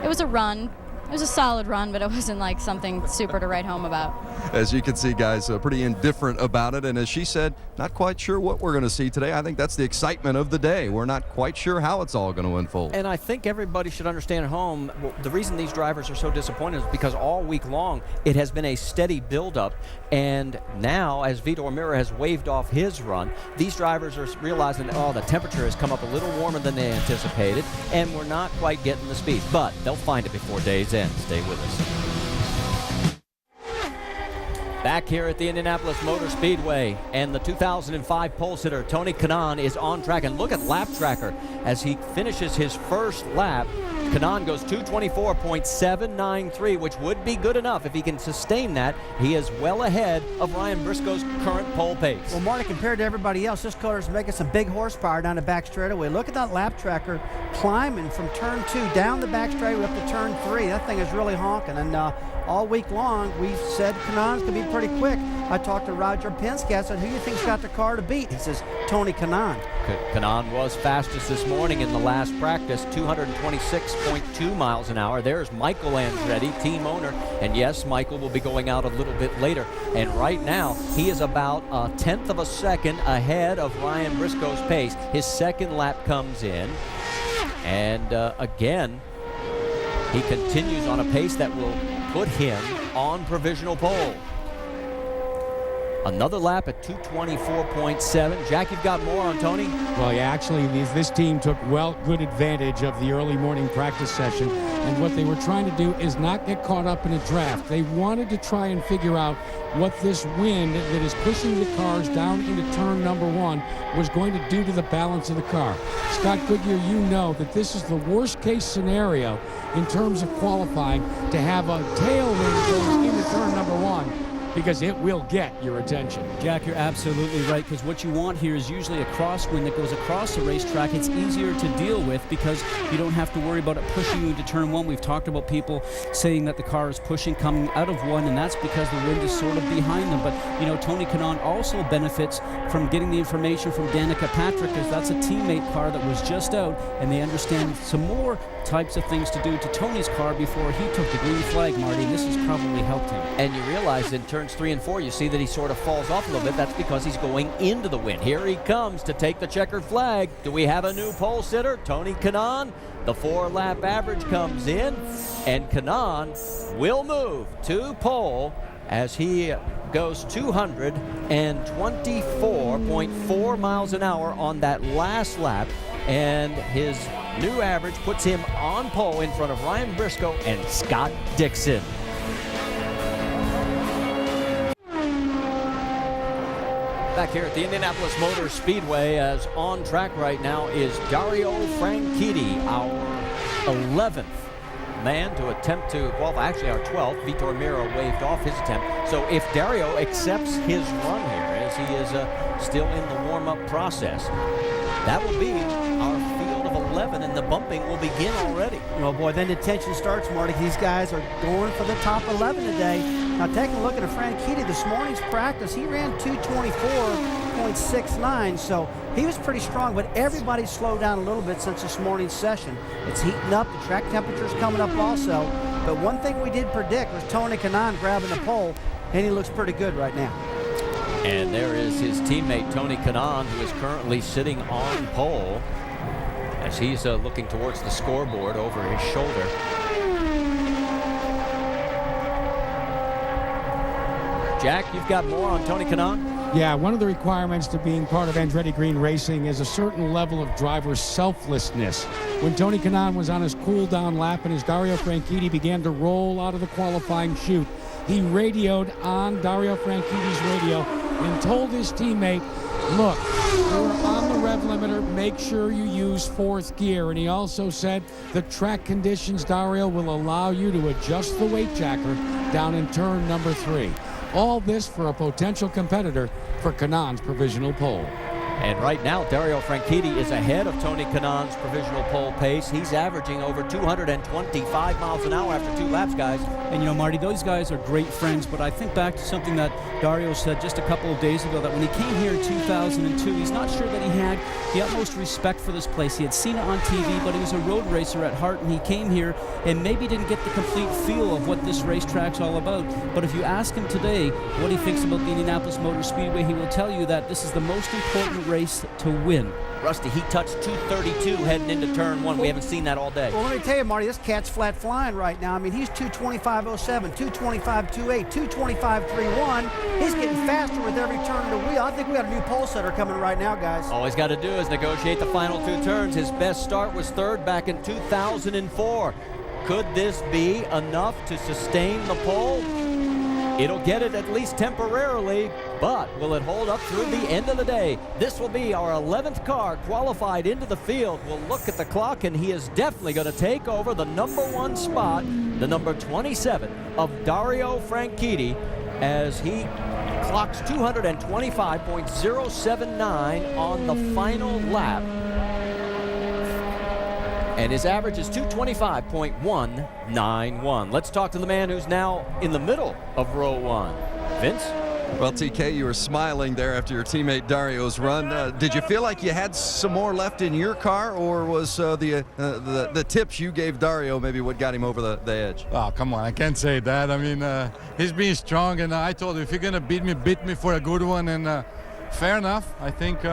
was a run. It was a solid run, but it wasn't like something super to write home about. As you can see, guys, pretty indifferent about it. And as she said, not quite sure what we're going to see today. I think that's the excitement of the day. We're not quite sure how it's all going to unfold. And I think everybody should understand at home, the reason these drivers are so disappointed is because all week long it has been a steady buildup. And now, as Vitor Meira has waved off his run, these drivers are realizing, the temperature has come up a little warmer than they anticipated, and we're not quite getting the speed. But they'll find it before day's end. Stay with us. Back here at the Indianapolis Motor Speedway, and the 2005 pole sitter Tony Kanaan is on track. And look at lap tracker as he finishes his first lap. Kanaan goes 224.793, which would be good enough if he can sustain that. He is well ahead of Ryan Briscoe's current pole pace. Well, Marty, compared to everybody else, this car is making some big horsepower down the back straightaway. Look at that lap tracker climbing from turn 2 down the back straightaway up to turn 3. That thing is really honking. And all week long, we've said Kanaan's going to be pretty quick. I talked to Roger Penske. I said, who do you think's got the car to beat? He says, Tony Kanaan. Kanaan was fastest this morning in the last practice, 226.2 miles an hour. There's Michael Andretti, team owner. And yes, Michael will be going out a little bit later. And right now, he is about a tenth of a second ahead of Ryan Briscoe's pace. His second lap comes in. And again, he continues on a pace that will put him on provisional pole. Another lap at 224.7. Jack, you've got more on Tony? Well, yeah, actually, this team took good advantage of the early morning practice session. And what they were trying to do is not get caught up in a draft. They wanted to try and figure out what this wind that is pushing the cars down into turn number 1 was going to do to the balance of the car. Scott Goodyear, you know that this is the worst case scenario in terms of qualifying to have a tailwind going into turn number 1. Because it will get your attention. Jack, you're absolutely right, because what you want here is usually a crosswind that goes across the racetrack. It's easier to deal with because you don't have to worry about it pushing you into turn 1. We've talked about people saying that the car is pushing coming out of 1, and that's because the wind is sort of behind them. But, Tony Kanaan also benefits from getting the information from Danica Patrick, because that's a teammate car that was just out, and they understand some more types of things to do to Tony's car before he took the green flag, Marty, and this has probably helped him. And you realize in turns 3 and 4, you see that he sort of falls off a little bit. That's because he's going into the wind. Here he comes to take the checkered flag. Do we have a new pole sitter? Tony Kanaan. The 4-lap average comes in, and Kanaan will move to pole as he goes 224.4 miles an hour on that last lap, and his new average puts him on pole in front of Ryan Briscoe and Scott Dixon. Back here at the Indianapolis Motor Speedway, as on track right now is Dario Franchitti, our 11th man to attempt to qualify. Actually, our 12th. Vitor Meira waved off his attempt. So if Dario accepts his run here, as he is still in the warm-up process, that will be our field of 11, and the bumping will begin already. Oh boy, then the tension starts, Marty. These guys are going for the top 11 today. Now, taking a look at Franchitti, this morning's practice, he ran 224.69, so he was pretty strong, but everybody slowed down a little bit since this morning's session. It's heating up, the track temperature's coming up also, but one thing we did predict was Tony Kanaan grabbing the pole, and he looks pretty good right now. And there is his teammate Tony Kanaan, who is currently sitting on pole as he's looking towards the scoreboard over his shoulder. Jack, you've got more on Tony Kanaan? Yeah, one of the requirements to being part of Andretti Green Racing is a certain level of driver selflessness. When Tony Kanaan was on his cool-down lap and as Dario Franchitti began to roll out of the qualifying chute, he radioed on Dario Franchitti's radio and told his teammate, look, we're on the rev limiter, make sure you use fourth gear. And he also said the track conditions, Dario, will allow you to adjust the weight jacker down in turn number 3. All this for a potential competitor for Kanaan's provisional pole. And right now, Dario Franchitti is ahead of Tony Kanaan's provisional pole pace. He's averaging over 225 miles an hour after 2 laps, guys. And you know, Marty, those guys are great friends, but I think back to something that Dario said just a couple of days ago, that when he came here in 2002, he's not sure that he had the utmost respect for this place. He had seen it on TV, but he was a road racer at heart, and he came here and maybe didn't get the complete feel of what this racetrack's all about. But if you ask him today what he thinks about the Indianapolis Motor Speedway, he will tell you that this is the most important race to win. Rusty, he touched 232 heading into turn 1. We haven't seen that all day. Well, let me tell you, Marty, this cat's flat flying right now. I mean, he's 225.07, 225.28, 225.31. He's getting faster with every turn of the wheel. I think we got a new pole setter coming right now, guys. All he's got to do is negotiate the final 2 turns. His best start was 3rd back in 2004. Could this be enough to sustain the pole? It'll get it at least temporarily, but will it hold up through the end of the day? This will be our 11th car qualified into the field. We'll look at the clock, and he is definitely going to take over the number 1 spot, the number 27 of Dario Franchitti, as he clocks 225.079 on the final lap. And his average is 225.191. Let's talk to the man who's now in the middle of row 1. Vince? Well, TK, you were smiling there after your teammate Dario's run. Did you feel like you had some more left in your car, or was the tips you gave Dario maybe what got him over the edge? Oh, come on, I can't say that. I mean, he's being strong, and I told him, if you're going to beat me for a good one, and fair enough. I think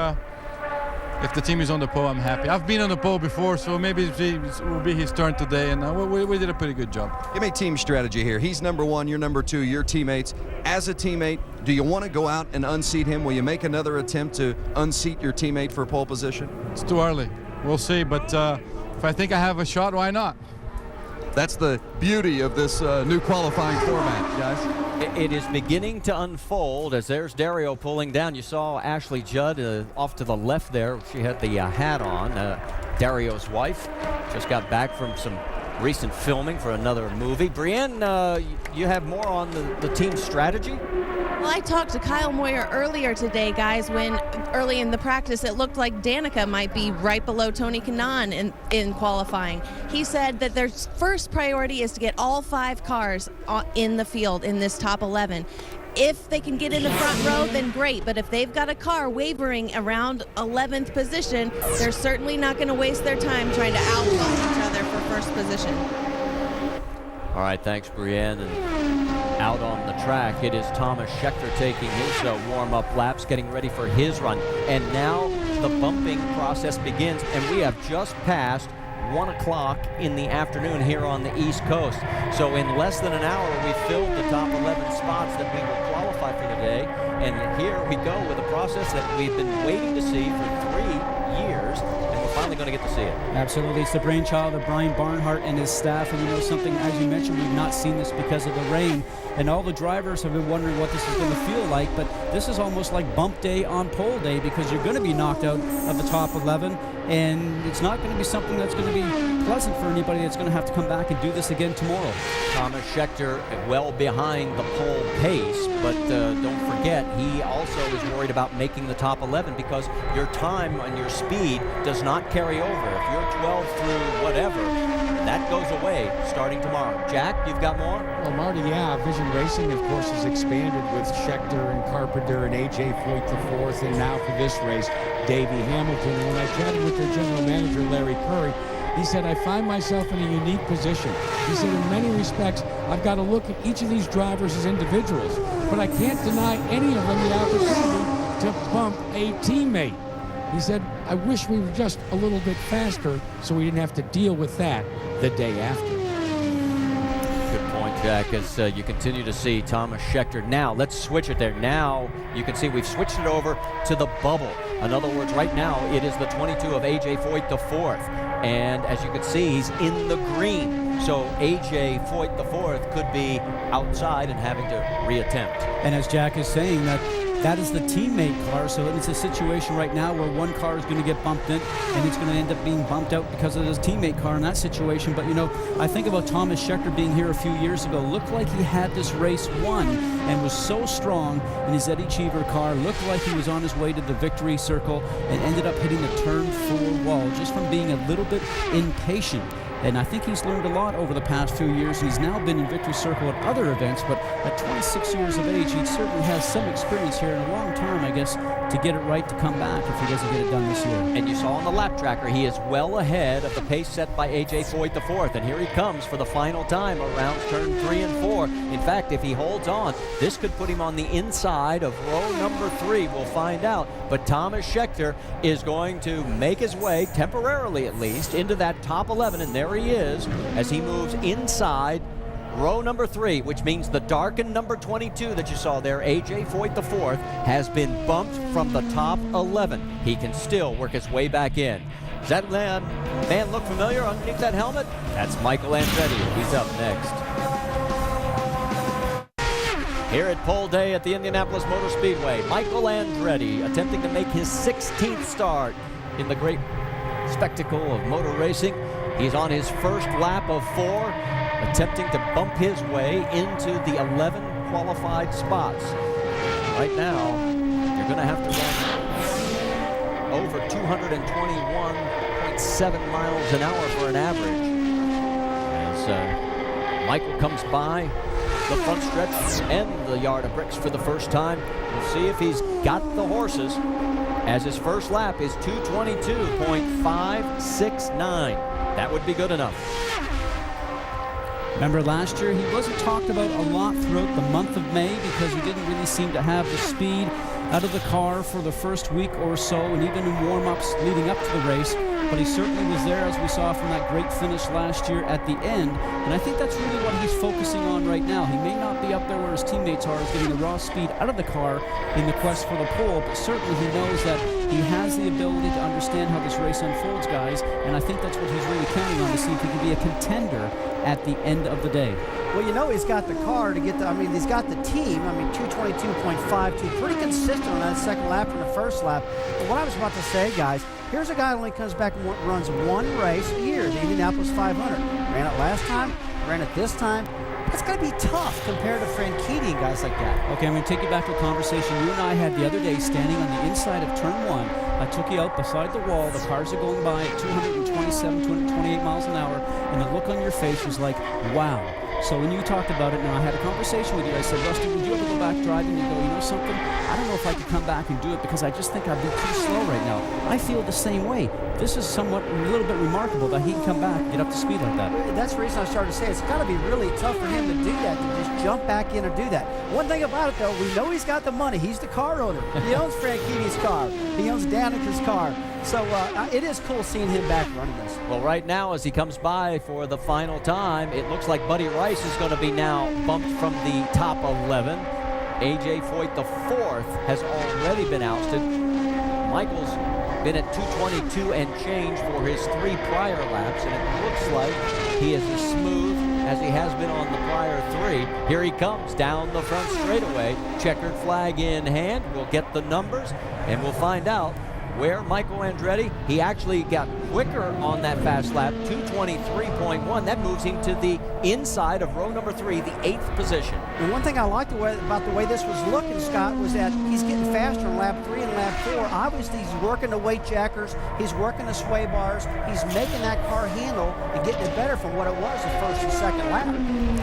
if the team is on the pole, I'm happy. I've been on the pole before, so maybe it will be his turn today, and we did a pretty good job. Give me team strategy here. He's number 1, you're number 2, your teammates. As a teammate, do you want to go out and unseat him? Will you make another attempt to unseat your teammate for pole position? It's too early. We'll see, but if I think I have a shot, why not? That's the beauty of this new qualifying format, guys. It is beginning to unfold as there's Dario pulling down. You saw Ashley Judd off to the left there. She had the hat on. Dario's wife just got back from some recent filming for another movie. Brienne, you have more on the team strategy? Well, I talked to Kyle Moyer earlier today, guys, when early in the practice it looked like Danica might be right below Tony Kanaan in qualifying. He said that their first priority is to get all 5 cars in the field in this top 11. If they can get in the front row, then great. But if they've got a car wavering around 11th position, they're certainly not going to waste their time trying to outlaw each other for first position. All right, thanks, Brienne. And out on the track, it is Thomas Scheckter taking his warm-up laps, getting ready for his run. And now the bumping process begins, and we have just passed 1 o'clock in the afternoon here on the East Coast. So in less than an hour, we filled the top 11 spots that we will qualify for today. And here we go with a process that we've been waiting to see for 3 years. And we're finally going to get to see it. Absolutely. It's the brainchild of Brian Barnhart and his staff. And you know something, as you mentioned, we've not seen this because of the rain. And all the drivers have been wondering what this is going to feel like. But this is almost like bump day on pole day, because you're going to be knocked out of the top 11. And it's not going to be something that's going to be pleasant for anybody that's going to have to come back and do this again tomorrow. Thomas Scheckter well behind the pole pace, but don't forget, he also is worried about making the top 11 because your time and your speed does not carry over. If you're 12 through whatever, that goes away starting tomorrow. Jack, you've got more? Well, Marty, yeah, Vision Racing, of course, has expanded with Scheckter and Carpenter and A.J. Foyt IV, and now for this race, Davey Hamilton. And when I chatted with their general manager, Larry Curry, he said, I find myself in a unique position. He said, in many respects, I've got to look at each of these drivers as individuals, but I can't deny any of them the opportunity to bump a teammate. He said, I wish we were just a little bit faster so we didn't have to deal with that the day after. Good point. Jack, as you continue to see Thomas Schechter. Now, let's switch it there. Now, you can see we've switched it over to the bubble. In other words, right now, it is the 22 of A.J. Foyt the fourth. And as you can see, he's in the green. So A.J. Foyt the fourth could be outside and having to reattempt. And as Jack is saying, that is the teammate car, so it's a situation right now where one car is going to get bumped in, and it's going to end up being bumped out because of his teammate car in that situation. But, you know, I think about Thomas Schechter being here a few years ago. Looked like he had this race won and was so strong in his Eddie Cheever car. Looked like he was on his way to the victory circle and ended up hitting the turn 4 wall just from being a little bit impatient. And I think he's learned a lot over the past few years. He's now been in victory circle at other events, but at 26 years of age, he certainly has some experience here in a long time, I guess, to get it right to come back if he doesn't get it done this year. And you saw on the lap tracker, he is well ahead of the pace set by A.J. Foyt the fourth. And here he comes for the final time around turn 3 and 4. In fact, if he holds on, this could put him on the inside of row number 3. We'll find out. But Thomas Schechter is going to make his way, temporarily at least, into that top 11. And there he is as he moves inside row number 3, which means the darkened number 22 that you saw there, A.J. Foyt the fourth, has been bumped from the top 11. He can still work his way back in. Does that man look familiar underneath that helmet? That's Michael Andretti. He's up next. Here at pole day at the Indianapolis Motor Speedway, Michael Andretti attempting to make his 16th start in the great spectacle of motor racing. He's on his first lap of 4, attempting to bump his way into the 11 qualified spots. Right now, you're going to have to run over 221.7 miles an hour for an average. As Michael comes by the front stretch and the yard of bricks for the first time. We'll see if he's got the horses, as his first lap is 222.569. That would be good enough. Remember last year, he wasn't talked about a lot throughout the month of May because he didn't really seem to have the speed out of the car for the first week or so, and even in warm-ups leading up to the race. But he certainly was there, as we saw from that great finish last year at the end. And I think that's really what he's focusing on right now. He may not be up there where his teammates are, is getting the raw speed out of the car in the quest for the pole, but certainly he knows that he has the ability to understand how this race unfolds, guys. And I think that's what he's really counting on, to see if he can be a contender at the end of the day. Well, you know he's got the car to get the, he's got the team. 222.52, pretty consistent on that second lap from the first lap. But what I was about to say, guys, here's a guy who only comes back and runs one race a year, the Indianapolis 500. Ran it last time, ran it this time. That's going to be tough compared to Franchitti and guys like that. Okay, I'm going to take you back to a conversation you and I had the other day standing on the inside of turn 1. I took you out beside the wall. The cars are going by at 227, 228 miles an hour, and the look on your face was like, wow. So when you talked about it, now I had a conversation with you. I said, Rusty, would you ever go back driving? And you go, you know something? I don't know if I could come back and do it because I just think I'd be too slow right now. I feel the same way. This is somewhat a little bit remarkable that he can come back and get up to speed like that. That's the reason I started to say it's got to be really tough for him to do that, to just jump back in and do that. One thing about it, though, we know he's got the money. He's the car owner. He owns Franchitti's car. He owns Danica's car. So it is cool seeing him back running this. Well, right now, as he comes by for the final time, it looks like Buddy Rice is going to be now bumped from the top 11. A.J. Foyt the fourth has already been ousted. Michael's been at 222 and change for his 3 prior laps, and it looks like he is as smooth as he has been on the prior 3. Here he comes down the front straightaway, checkered flag in hand. We'll get the numbers, and we'll find out where Michael Andretti, he actually got quicker on that fast lap, 223.1. That moves him to the inside of row number 3, the 8th position. And one thing I liked about the way this was looking, Scott, was that he's getting faster in lap 3 and lap 4. Obviously, he's working the weight jackers, he's working the sway bars, he's making that car handle and getting it better from what it was the first and second lap.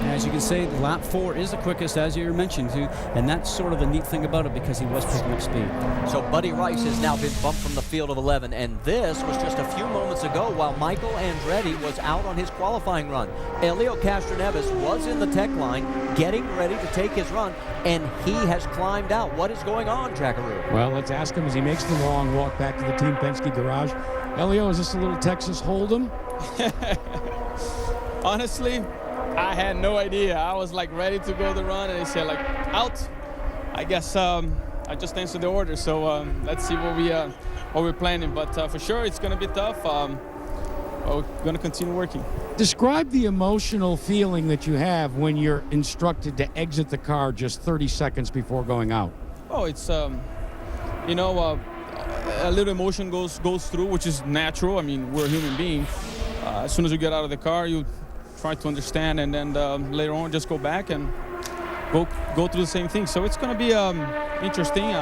As you can see, lap 4 is the quickest, as you mentioned, too, and that's sort of the neat thing about it because he was picking up speed. So Buddy Rice has now been bumped from the field of 11, and this was just a few moments ago while Michael Andretti was out on his qualifying run. Elio Castroneves was in the tech line getting ready to take his run, and he has climbed out. What is going on, Jackaroo? Well, let's ask him as he makes the long walk back to the Team Penske garage. Elio, is this a little Texas Hold'em? Honestly, I had no idea. I was like ready to go the run, and they said like out. I guess I just answered the order. So let's see what we're planning. But for sure, it's going to be tough. We're going to continue working. Describe the emotional feeling that you have when you're instructed to exit the car just 30 seconds before going out. Oh, it's you know, a little emotion goes through, which is natural. I mean, we're human beings. As soon as you get out of the car, you try to understand, and then later on just go back and go through the same thing. So it's going to be interesting.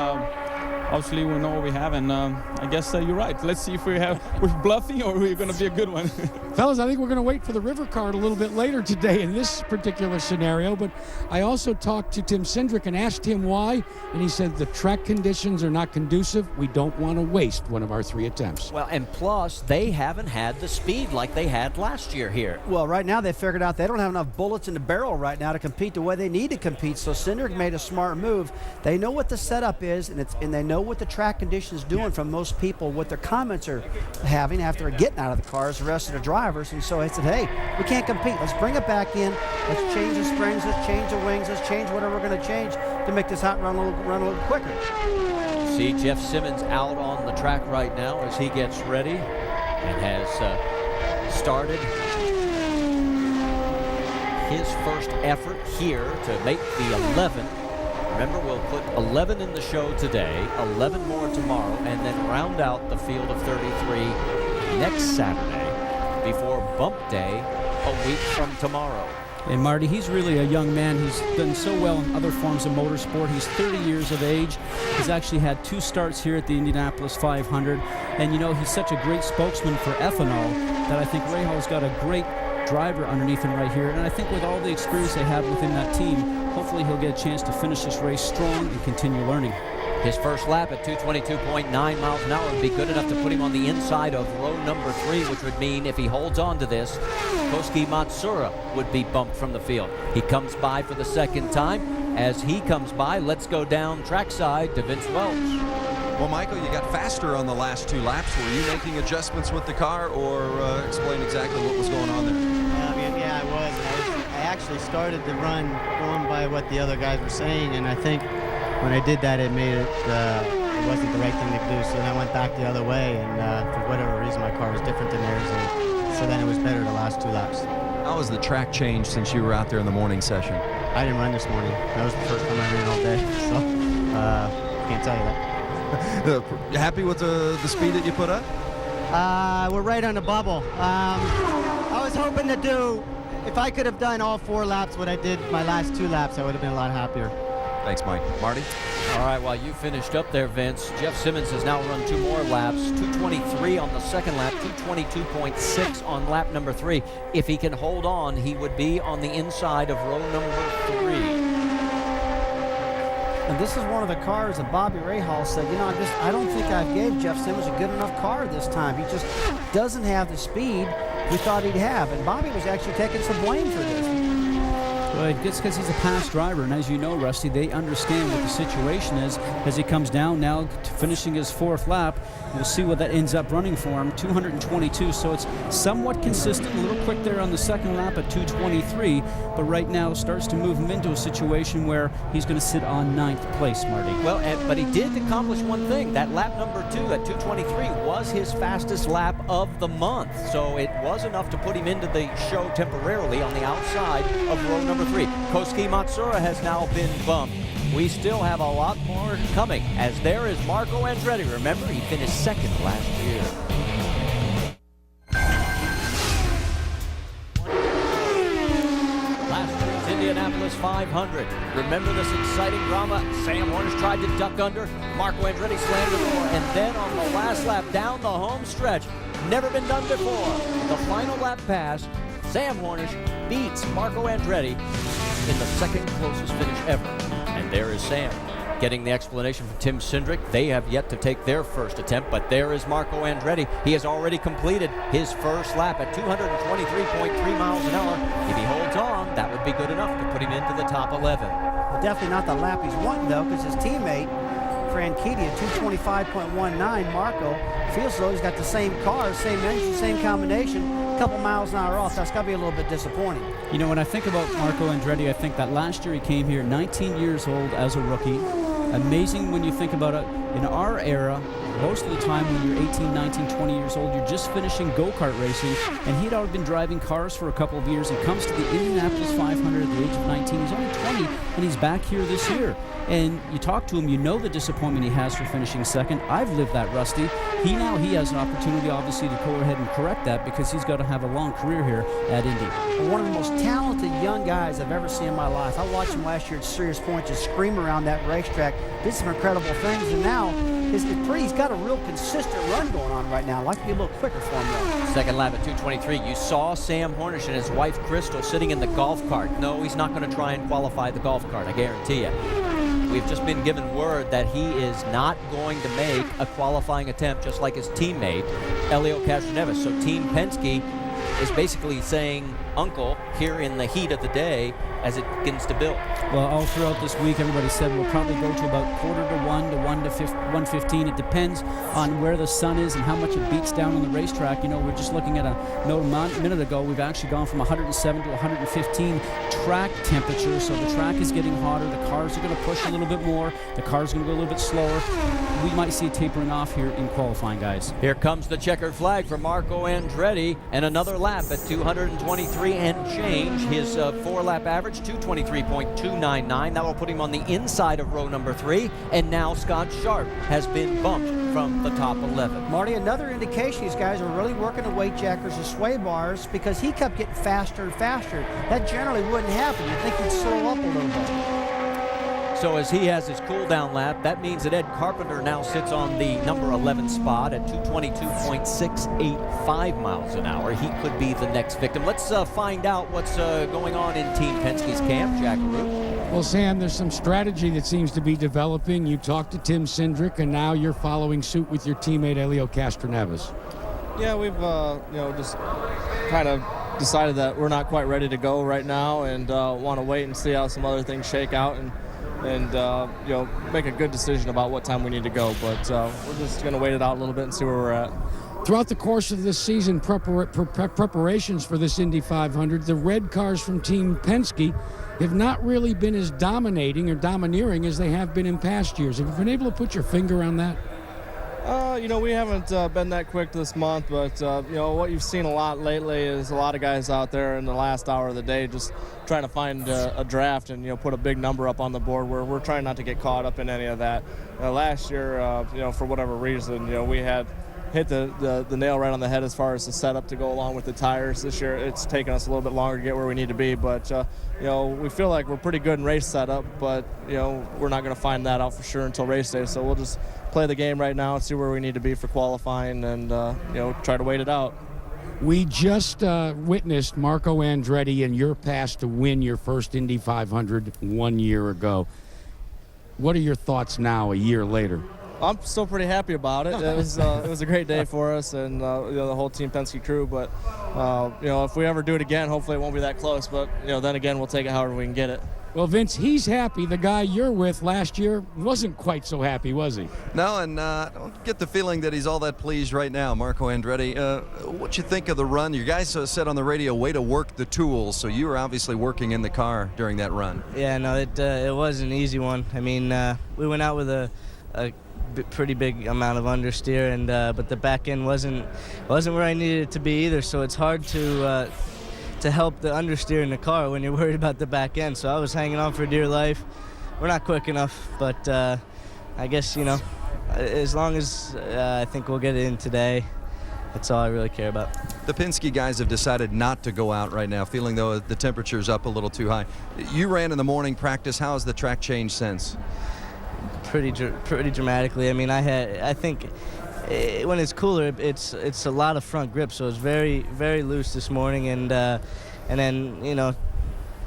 Obviously, we know what we have, and I guess you're right. Let's see if we're bluffing or we're going to be a good one. Fellas, I think we're going to wait for the river card a little bit later today in this particular scenario, but I also talked to Tim Cindric and asked him why, and he said the track conditions are not conducive. We don't want to waste one of our 3 attempts. Well, and plus, they haven't had the speed like they had last year here. Well, right now they figured out they don't have enough bullets in the barrel right now to compete the way they need to compete, so Cindric made a smart move. They know what the setup is, and they know what the track conditions doing from most people, what their comments are having after getting out of the cars, the rest of the drivers. And so I said, hey, we can't compete. Let's bring it back in. Let's change the springs. Let's change the wings. Let's change whatever we're going to change to make this hot run a little quicker. See Jeff Simmons out on the track right now as he gets ready and has started his first effort here to make the 11. Remember, we'll put 11 in the show today, 11 more tomorrow, and then round out the field of 33 next Saturday before bump day a week from tomorrow. And Marty, he's really a young man. He's done so well in other forms of motorsport. He's 30 years of age. He's actually had 2 starts here at the Indianapolis 500. And, you know, he's such a great spokesman for ethanol that I think Rajal's got a great driver underneath him right here. And I think with all the experience they have within that team, hopefully he'll get a chance to finish this race strong and continue learning. His first lap at 222.9 miles an hour would be good enough to put him on the inside of row number 3, which would mean if he holds on to this, Koski Matsura would be bumped from the field. He comes by for the second time. As he comes by, let's go down trackside to Vince Welch. Well, Michael, you got faster on the last 2 laps. Were you making adjustments with the car, or explain exactly what was going on there? Yeah, I was. I actually started the run going by what the other guys were saying, and I think when I did that, it made it wasn't the right thing to do. So then I went back the other way, and for whatever reason, my car was different than theirs, and so then it was better the last 2 laps. How has the track changed since you were out there in the morning session? I didn't run this morning. That was the first time I ran all day, so can't tell you that. You happy with the speed that you put up? We're right on the bubble. I was hoping to do, if I could have done all 4 laps what I did my last 2 laps, I would have been a lot happier. Thanks, Mike. Marty? All right, while you finished up there, Vince, Jeff Simmons has now run 2 more laps, 2:23 on the second lap, 2:22.6 on lap number 3. If he can hold on, he would be on the inside of row number 3. And this is one of the cars that Bobby Rahal said, you know, I don't think I gave Jeff Simmons a good enough car this time. He just doesn't have the speed we thought he'd have. And Bobby was actually taking some blame for this. Well, it's because he's a past driver, and as you know, Rusty, they understand what the situation is as he comes down now to finishing his 4th lap. We'll see what that ends up running for him, 222, so it's somewhat consistent, a little quick there on the second lap at 223, but right now starts to move him into a situation where he's going to sit on 9th place, Marty. Well, but he did accomplish one thing. That lap number 2 at 223 was his fastest lap of the month, so it was enough to put him into the show temporarily on the outside of row number 3. Koski Matsura has now been bumped. We still have a lot more coming, as there is Marco Andretti. Remember, he finished 2nd last year. Last year's Indianapolis 500. Remember this exciting drama? Sam Hornish tried to duck under. Marco Andretti slammed the door, and then on the last lap down the home stretch, never been done before. The final lap pass, Sam Hornish beats Marco Andretti in the 2nd closest finish ever. And there is Sam getting the explanation from Tim Cindric. They have yet to take their first attempt, but there is Marco Andretti. He has already completed his first lap at 223.3 miles an hour. If he holds on, that would be good enough to put him into the top 11. Well, definitely not the lap he's wanting, though, because his teammate, Franchitti, at 225.19, Marco, feels as though he's got the same car, same engine, same combination, a couple miles an hour off. That's got to be a little bit disappointing. You know, when I think about Marco Andretti, I think that last year he came here 19 years old as a rookie. Amazing when you think about it. In our era, most of the time when you're 18, 19, 20 years old, you're just finishing go-kart racing, and he'd already been driving cars for a couple of years. He comes to the Indianapolis 500 at the age of 19. He's only 20, and he's back here this year. And you talk to him, you know the disappointment he has for finishing second. I've lived that, Rusty. He has an opportunity, obviously, to go ahead and correct that because he's got to have a long career here at Indy. Well, one of the most talented young guys I've ever seen in my life. I watched him last year at Serious Point just scream around that racetrack, did some incredible things, and now he's got a real consistent run going on right now. I'd like to be a little quicker for him, though. Second lap at 2:23. You saw Sam Hornish and his wife Crystal sitting in the golf cart. No, he's not going to try and qualify the golf cart, I guarantee you. We've just been given word that he is not going to make a qualifying attempt just like his teammate, Helio Castroneves. So Team Penske is basically saying, Uncle, here in the heat of the day as it begins to build. Well, all throughout this week, everybody said we'll probably go to about 1:45 to 1:15. It depends on where the sun is and how much it beats down on the racetrack. You know, we're just looking at a note a minute ago. We've actually gone from 107 to 115 track temperature, so the track is getting hotter. The cars are going to push a little bit more. The cars are going to go a little bit slower. We might see tapering off here in qualifying, guys. Here comes the checkered flag for Marco Andretti, and another lap at 223 and change. His four-lap average, 223.299. That will put him on the inside of row number 3, and now Scott Sharp has been bumped from the top 11. Marty, another indication these guys are really working the weight jackers and sway bars because he kept getting faster and faster. That generally wouldn't happen. You'd think he'd slow up a little bit. So as he has his cool-down lap, that means that Ed Carpenter now sits on the number 11 spot at 222.685 miles an hour. He could be the next victim. Let's find out what's going on in Team Penske's camp, Jack Arute. Well, Sam, there's some strategy that seems to be developing. You talked to Tim Cindric, and now you're following suit with your teammate Helio Castroneves. Yeah, we've just kind of decided that we're not quite ready to go right now, and want to wait and see how some other things shake out, and make a good decision about what time we need to go. But we're just going to wait it out a little bit and see where we're at. Throughout the course of this season, preparations for this Indy 500, the red cars from Team Penske have not really been as dominating or domineering as they have been in past years. Have you been able to put your finger on that? We haven't been that quick this month, but, what you've seen a lot lately is a lot of guys out there in the last hour of the day just trying to find a draft and, put a big number up on the board where we're trying not to get caught up in any of that. Last year, for whatever reason, we had hit the nail right on the head as far as the setup to go along with the tires. This year, it's taken us a little bit longer to get where we need to be, but, we feel like we're pretty good in race setup, but, we're not going to find that out for sure until race day, so we'll just play the game right now and see where we need to be for qualifying and, try to wait it out. We just witnessed Marco Andretti in your pass to win your first Indy 500 1 year ago. What are your thoughts now, a year later? I'm still pretty happy about it. It was a great day for us and the whole Team Penske crew. But if we ever do it again, hopefully it won't be that close. But then again, we'll take it however we can get it. Well, Vince, he's happy. The guy you're with last year wasn't quite so happy, was he? No, and I don't get the feeling that he's all that pleased right now, Marco Andretti. What you think of the run? You guys said on the radio, way to work the tools. So you were obviously working in the car during that run. Yeah, no, it was an easy one. I mean, we went out with a pretty big amount of understeer, and but the back end wasn't where I needed it to be either. So it's hard to help the understeer in the car when you're worried about the back end. So I was hanging on for dear life. We're not quick enough, but I guess as long as I think we'll get it in today, that's all I really care about. The Penske guys have decided not to go out right now, feeling though the temperature's up a little too high. You ran in the morning practice. How has the track changed since? Pretty dramatically. I mean, I think when it's cooler, it's a lot of front grip, so it's very, very loose this morning, and then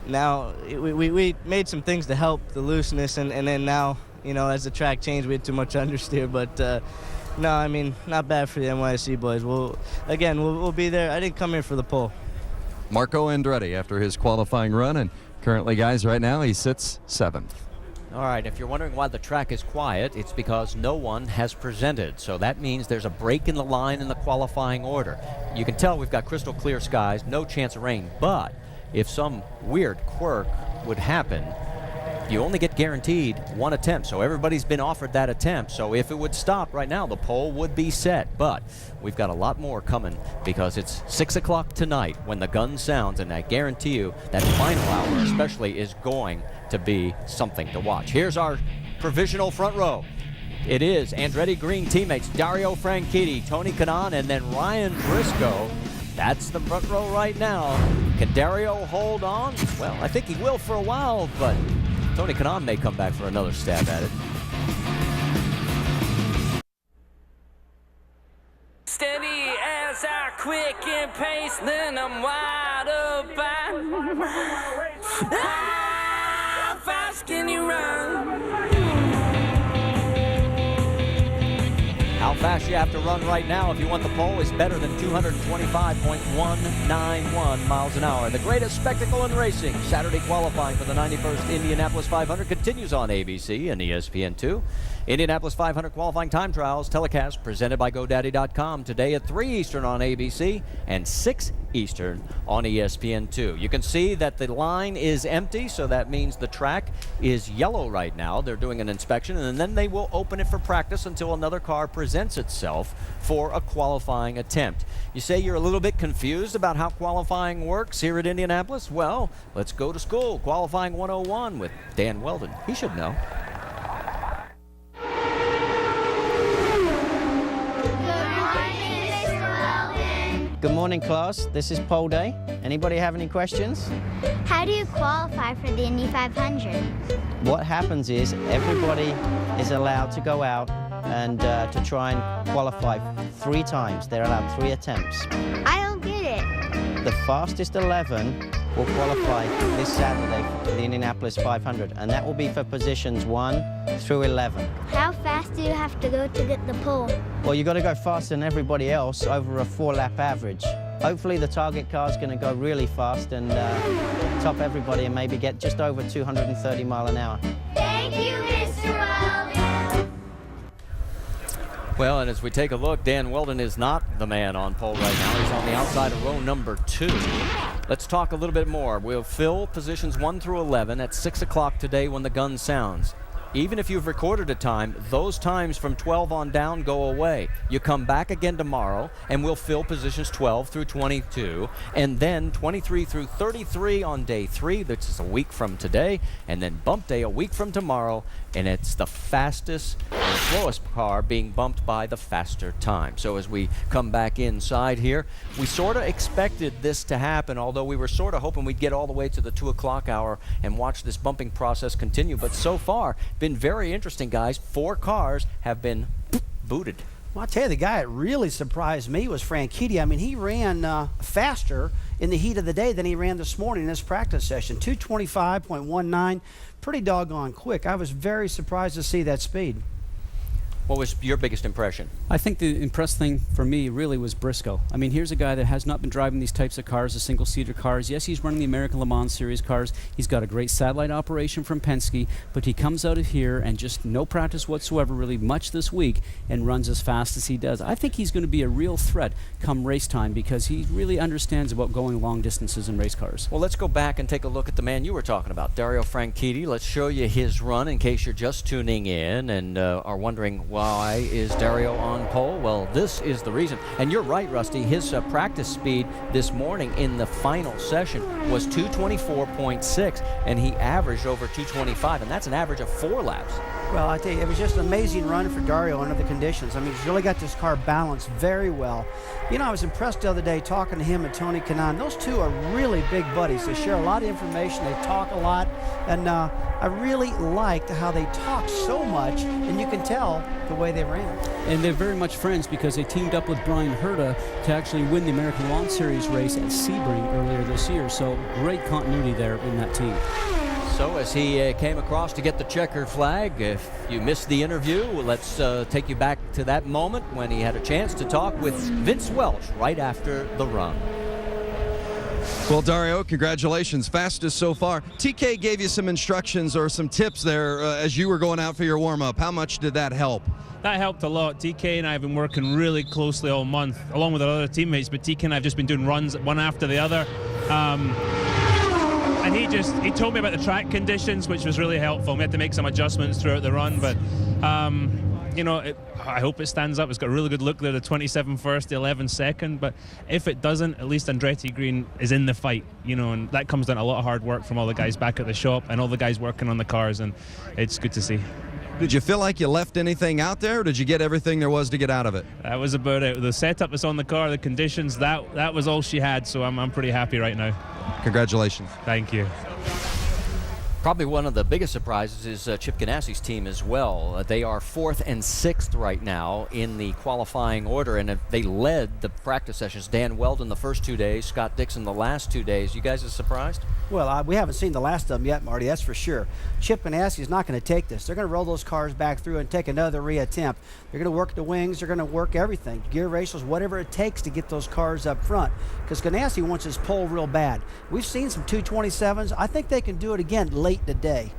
now we made some things to help the looseness, and then now as the track changed, we had too much understeer, but no, I mean, not bad for the NYSC boys. We'll be there. I didn't come here for the pole. Marco Andretti after his qualifying run, and currently, guys, right now he sits 7th. All right, if you're wondering why the track is quiet, it's because no one has presented. So that means there's a break in the line in the qualifying order. You can tell we've got crystal clear skies, no chance of rain, but if some weird quirk would happen, you only get guaranteed one attempt. So everybody's been offered that attempt. So if it would stop right now, the pole would be set. But we've got a lot more coming because it's 6 o'clock tonight when the gun sounds, and I guarantee you that final hour especially is going to be something to watch. Here's our provisional front row. It is Andretti Green teammates Dario Franchitti, Tony Kanaan, and then Ryan Briscoe. That's the front row right now. Can Dario hold on? Well, I think he will for a while, but Tony Kanaan may come back for another stab at it. Steady as I quicken pace, then I'm wide open. How fast can you run? How fast you have to run right now if you want the pole is better than 225.191 miles an hour. The greatest spectacle in racing. Saturday qualifying for the 91st Indianapolis 500 continues on ABC and ESPN2. Indianapolis 500 qualifying time trials telecast presented by GoDaddy.com today at 3 Eastern on ABC and 6 Eastern on ESPN2. You can see that the line is empty, so that means the track is yellow right now. They're doing an inspection, and then they will open it for practice until another car presents itself for a qualifying attempt. You say you're a little bit confused about how qualifying works here at Indianapolis? Well, let's go to school. Qualifying 101 with Dan Weldon. He should know. Good morning, class. This is pole day. Anybody have any questions? How do you qualify for the Indy 500? What happens is everybody is allowed to go out and to try and qualify 3 times. They're allowed 3 attempts. I don't get it. The fastest 11 will qualify this Saturday for the Indianapolis 500, and that will be for positions 1 through 11. How fast do you have to go to get the pole? Well, you've got to go faster than everybody else over a 4-lap average. Hopefully the target car is going to go really fast and top everybody and maybe get just over 230 miles an hour. Thank you, Mr. Weldon. Well, and as we take a look, Dan Weldon is not the man on pole right now. He's on the outside of row number 2. Let's talk a little bit more. We'll fill positions 1 through 11 at 6 o'clock today when the gun sounds. Even if you've recorded a time, those times from 12 on down go away. You come back again tomorrow, and we'll fill positions 12 through 22, and then 23 through 33 on day 3, which is a week from today, and then bump day a week from tomorrow, and it's the fastest or slowest car being bumped by the faster time. So as we come back inside here, we sort of expected this to happen, although we were sort of hoping we'd get all the way to the 2 o'clock hour and watch this bumping process continue. But so far, been very interesting, guys. 4 cars have been booted. Well, I'll tell you, the guy that really surprised me was Franchitti. I mean, he ran faster in the heat of the day than he ran this morning in this practice session. 225.19, pretty doggone quick. I was very surprised to see that speed. What was your biggest impression? I think the impressive thing for me really was Briscoe. I mean, here's a guy that has not been driving these types of cars, the single-seater cars. Yes, he's running the American Le Mans Series cars. He's got a great satellite operation from Penske, but he comes out of here and just no practice whatsoever really much this week and runs as fast as he does. I think he's going to be a real threat come race time because he really understands about going long distances in race cars. Well, let's go back and take a look at the man you were talking about, Dario Franchitti. Let's show you his run in case you're just tuning in and are wondering why is Dario on pole. Well, this is the reason. And you're right, Rusty. His practice speed this morning in the final session was 224.6, and he averaged over 225, and that's an average of 4 laps. Well, I tell you, it was just an amazing run for Dario under the conditions. I mean, he's really got this car balanced very well. You know, I was impressed the other day talking to him and Tony Kanaan. Those two are really big buddies. They share a lot of information. They talk a lot. And I really liked how they talk so much, and you can tell the way they ran. And they're very much friends because they teamed up with Brian Herta to actually win the American Le Mans Series race at Sebring earlier this year. So great continuity there in that team. So as he came across to get the checkered flag, if you missed the interview, let's take you back to that moment when he had a chance to talk with Vince Welch right after the run. Well, Dario, congratulations. Fastest so far. TK gave you some instructions or some tips there as you were going out for your warm-up. How much did that help? That helped a lot. TK and I have been working really closely all month, along with our other teammates, but TK and I have just been doing runs one after the other. And he told me about the track conditions, which was really helpful. We had to make some adjustments throughout the run, but you know, I hope it stands up. It's got a really good look there, the 27 first, the 11 second, but if it doesn't, at least Andretti Green is in the fight, you know, and that comes down to a lot of hard work from all the guys back at the shop and all the guys working on the cars, and it's good to see. Did you feel like you left anything out there, or did you get everything there was to get out of it? That was about it. The setup that's on the car, the conditions, that was all she had, so I'm pretty happy right now. Congratulations. Thank you. Probably one of the biggest surprises is Chip Ganassi's team as well. They are 4th and 6th right now in the qualifying order, and they led the practice sessions. Dan Weldon the first 2 days, Scott Dixon the last 2 days. You guys are surprised? Well, we haven't seen the last of them yet, Marty, that's for sure. Chip Ganassi is not going to take this. They're going to roll those cars back through and take another reattempt. They're going to work the wings. They're going to work everything, gear ratios, whatever it takes to get those cars up front, because Ganassi wants his pole real bad. We've seen some 227s. I think they can do it again late today.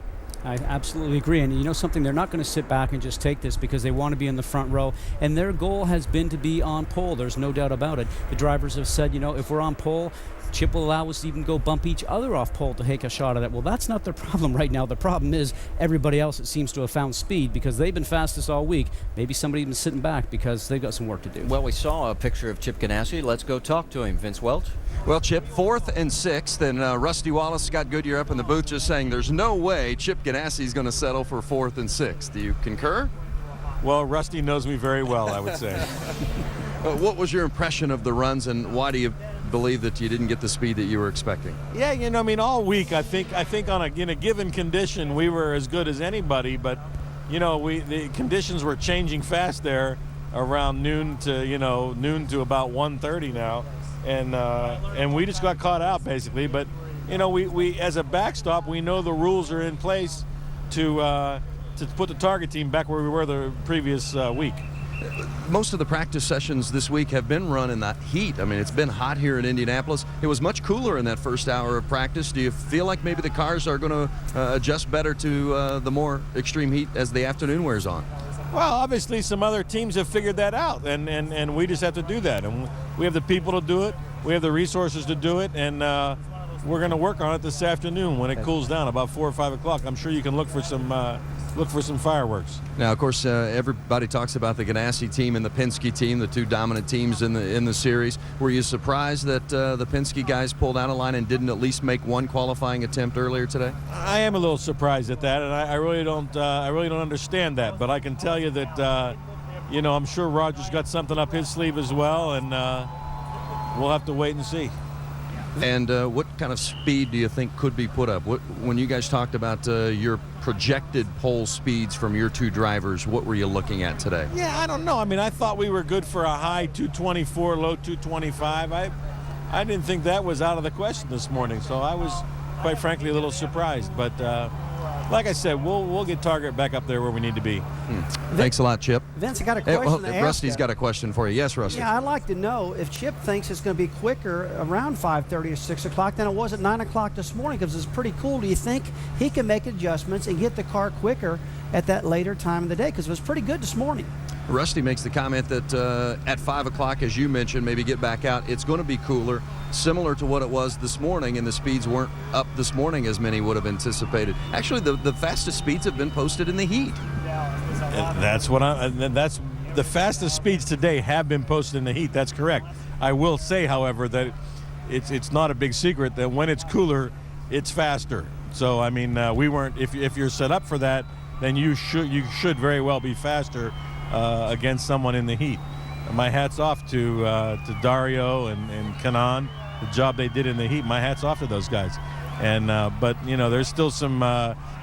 I absolutely agree. And you know something, they're not going to sit back and just take this because they want to be in the front row. And their goal has been to be on pole. There's no doubt about it. The drivers have said, you know, if we're on pole, Chip will allow us to even go bump each other off pole to take a shot at it. Well, that's not their problem right now. The problem is everybody else that seems to have found speed because they've been fastest all week. Maybe somebody's been sitting back because they've got some work to do. Well, we saw a picture of Chip Ganassi. Let's go talk to him. Vince Welch. Well, Chip, 4th and 6th, and Rusty Wallace, Scott Goodyear up in the booth just saying there's no way Chip Ganassi is going to settle for 4th and 6th. Do you concur? Well, Rusty knows me very well, I would say. What was your impression of the runs, and why do you believe that you didn't get the speed that you were expecting? Yeah, you know, I mean, all week I think on in a given condition we were as good as anybody, but you know, the conditions were changing fast there around noon to about 1:30 now, and we just got caught out basically. But you know, we as a backstop, we know the rules are in place to put the target team back where we were the previous week. Most of the practice sessions this week have been run in that heat. I mean, it's been hot here in Indianapolis. It was much cooler in that first hour of practice. Do you feel like maybe the cars are going to adjust better to the more extreme heat as the afternoon wears on? Well, obviously some other teams have figured that out, and we just have to do that. And we have the people to do it. We have the resources to do it, and we're going to work on it this afternoon when it cools down about 4 or 5 o'clock. I'm sure you can look for some fireworks. Now, of course, everybody talks about the Ganassi team and the Penske team, the two dominant teams in the series. Were you surprised that the Penske guys pulled out a line and didn't at least make one qualifying attempt earlier today? I am a little surprised at that, and I really don't understand that. But I can tell you that you know, I'm sure Roger's got something up his sleeve as well, and we'll have to wait and see. And what kind of speed do you think could be put up? When you guys talked about your projected pole speeds from your two drivers, what were you looking at today? Yeah, I don't know. I mean, I thought we were good for a high 224, low 225. I didn't think that was out of the question this morning, so I was, quite frankly, a little surprised. But like I said, we'll get Target back up there where we need to be. Thanks a lot, Chip. Vince, I got a question to ask Rusty's you. got a question for you. Yes, Rusty. Yeah, I'd like to know if Chip thinks it's going to be quicker around 5:30 or 6 o'clock than it was at 9 o'clock this morning, because it's pretty cool. Do you think he can make adjustments and get the car quicker at that later time of the day? Because it was pretty good this morning. Rusty makes the comment that at 5 o'clock, as you mentioned, maybe get back out, it's going to be cooler, similar to what it was this morning, and the speeds weren't up this morning as many would have anticipated. Actually, the fastest speeds have been posted in the heat. That's the fastest speeds today have been posted in the heat. That's correct. I will say, however, that it's not a big secret that when it's cooler, it's faster. So I mean, we weren't. If you're set up for that, then you should very well be faster against someone in the heat. My hat's off to Dario and Kanan, the job they did in the heat. My hat's off to those guys. And but you know, there's still some.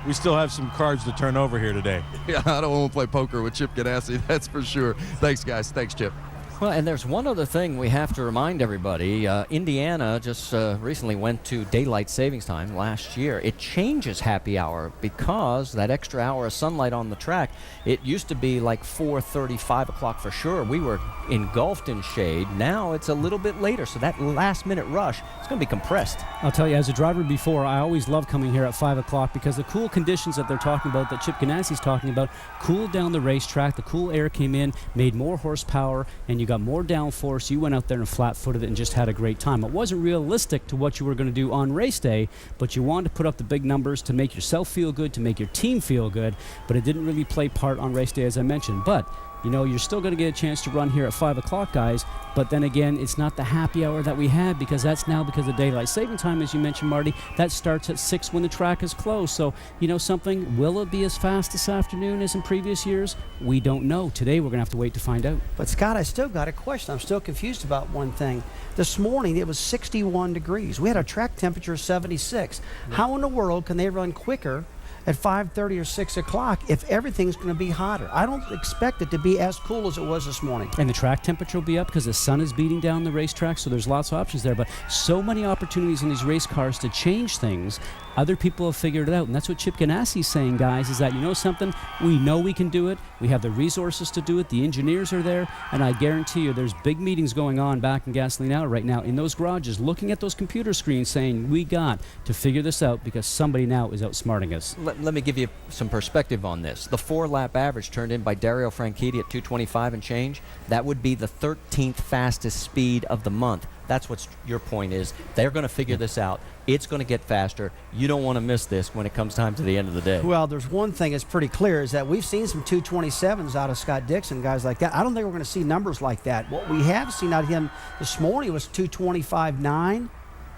We still have some cards to turn over here today. Yeah, I don't want to play poker with Chip Ganassi, that's for sure. Thanks, guys. Thanks, Chip. Well, and there's one other thing we have to remind everybody. Indiana just recently went to daylight savings time last year. It changes happy hour because that extra hour of sunlight on the track. It used to be like 4:30, 5 o'clock for sure. We were engulfed in shade. Now it's a little bit later, so that last-minute rush, it's going to be compressed. I'll tell you, as a driver before, I always love coming here at 5 o'clock because the cool conditions that they're talking about, that Chip Ganassi's talking about, cooled down the racetrack. The cool air came in, made more horsepower, and you You got more downforce. You went out there and flat-footed it and just had a great time. It wasn't realistic to what you were going to do on race day, but you wanted to put up the big numbers to make yourself feel good, to make your team feel good, but it didn't really play part on race day, as I mentioned. But you know, you're still going to get a chance to run here at 5 o'clock, guys. But then again, it's not the happy hour that we had, because that's now because of daylight saving time, as you mentioned, Marty. That starts at 6 when the track is closed. So, you know something? Will it be as fast this afternoon as in previous years? We don't know. Today, we're going to have to wait to find out. But, Scott, I still got a question. I'm still confused about one thing. This morning, it was 61 degrees. We had a track temperature of 76. How in the world can they run quicker at 5:30 or 6 o'clock if everything's going to be hotter? I don't expect it to be as cool as it was this morning. And the track temperature will be up because the sun is beating down the racetrack, so there's lots of options there. But so many opportunities in these race cars to change things. Other people have figured it out, and that's what Chip Ganassi's saying, guys, is that, you know something? We know we can do it. We have the resources to do it. The engineers are there, and I guarantee you there's big meetings going on back in Gasoline Hour right now in those garages, looking at those computer screens saying, we got to figure this out because somebody now is outsmarting us. Let me give you some perspective on this. The 4-lap average turned in by Dario Franchitti at 2:25 and change. That would be the 13th fastest speed of the month. That's what your point is. They're going to figure this out. It's going to get faster. You don't want to miss this when it comes time to the end of the day. Well, there's one thing that's pretty clear is that we've seen some 227s out of Scott Dixon, guys like that. I don't think we're going to see numbers like that. What we have seen out of him this morning was 225.9.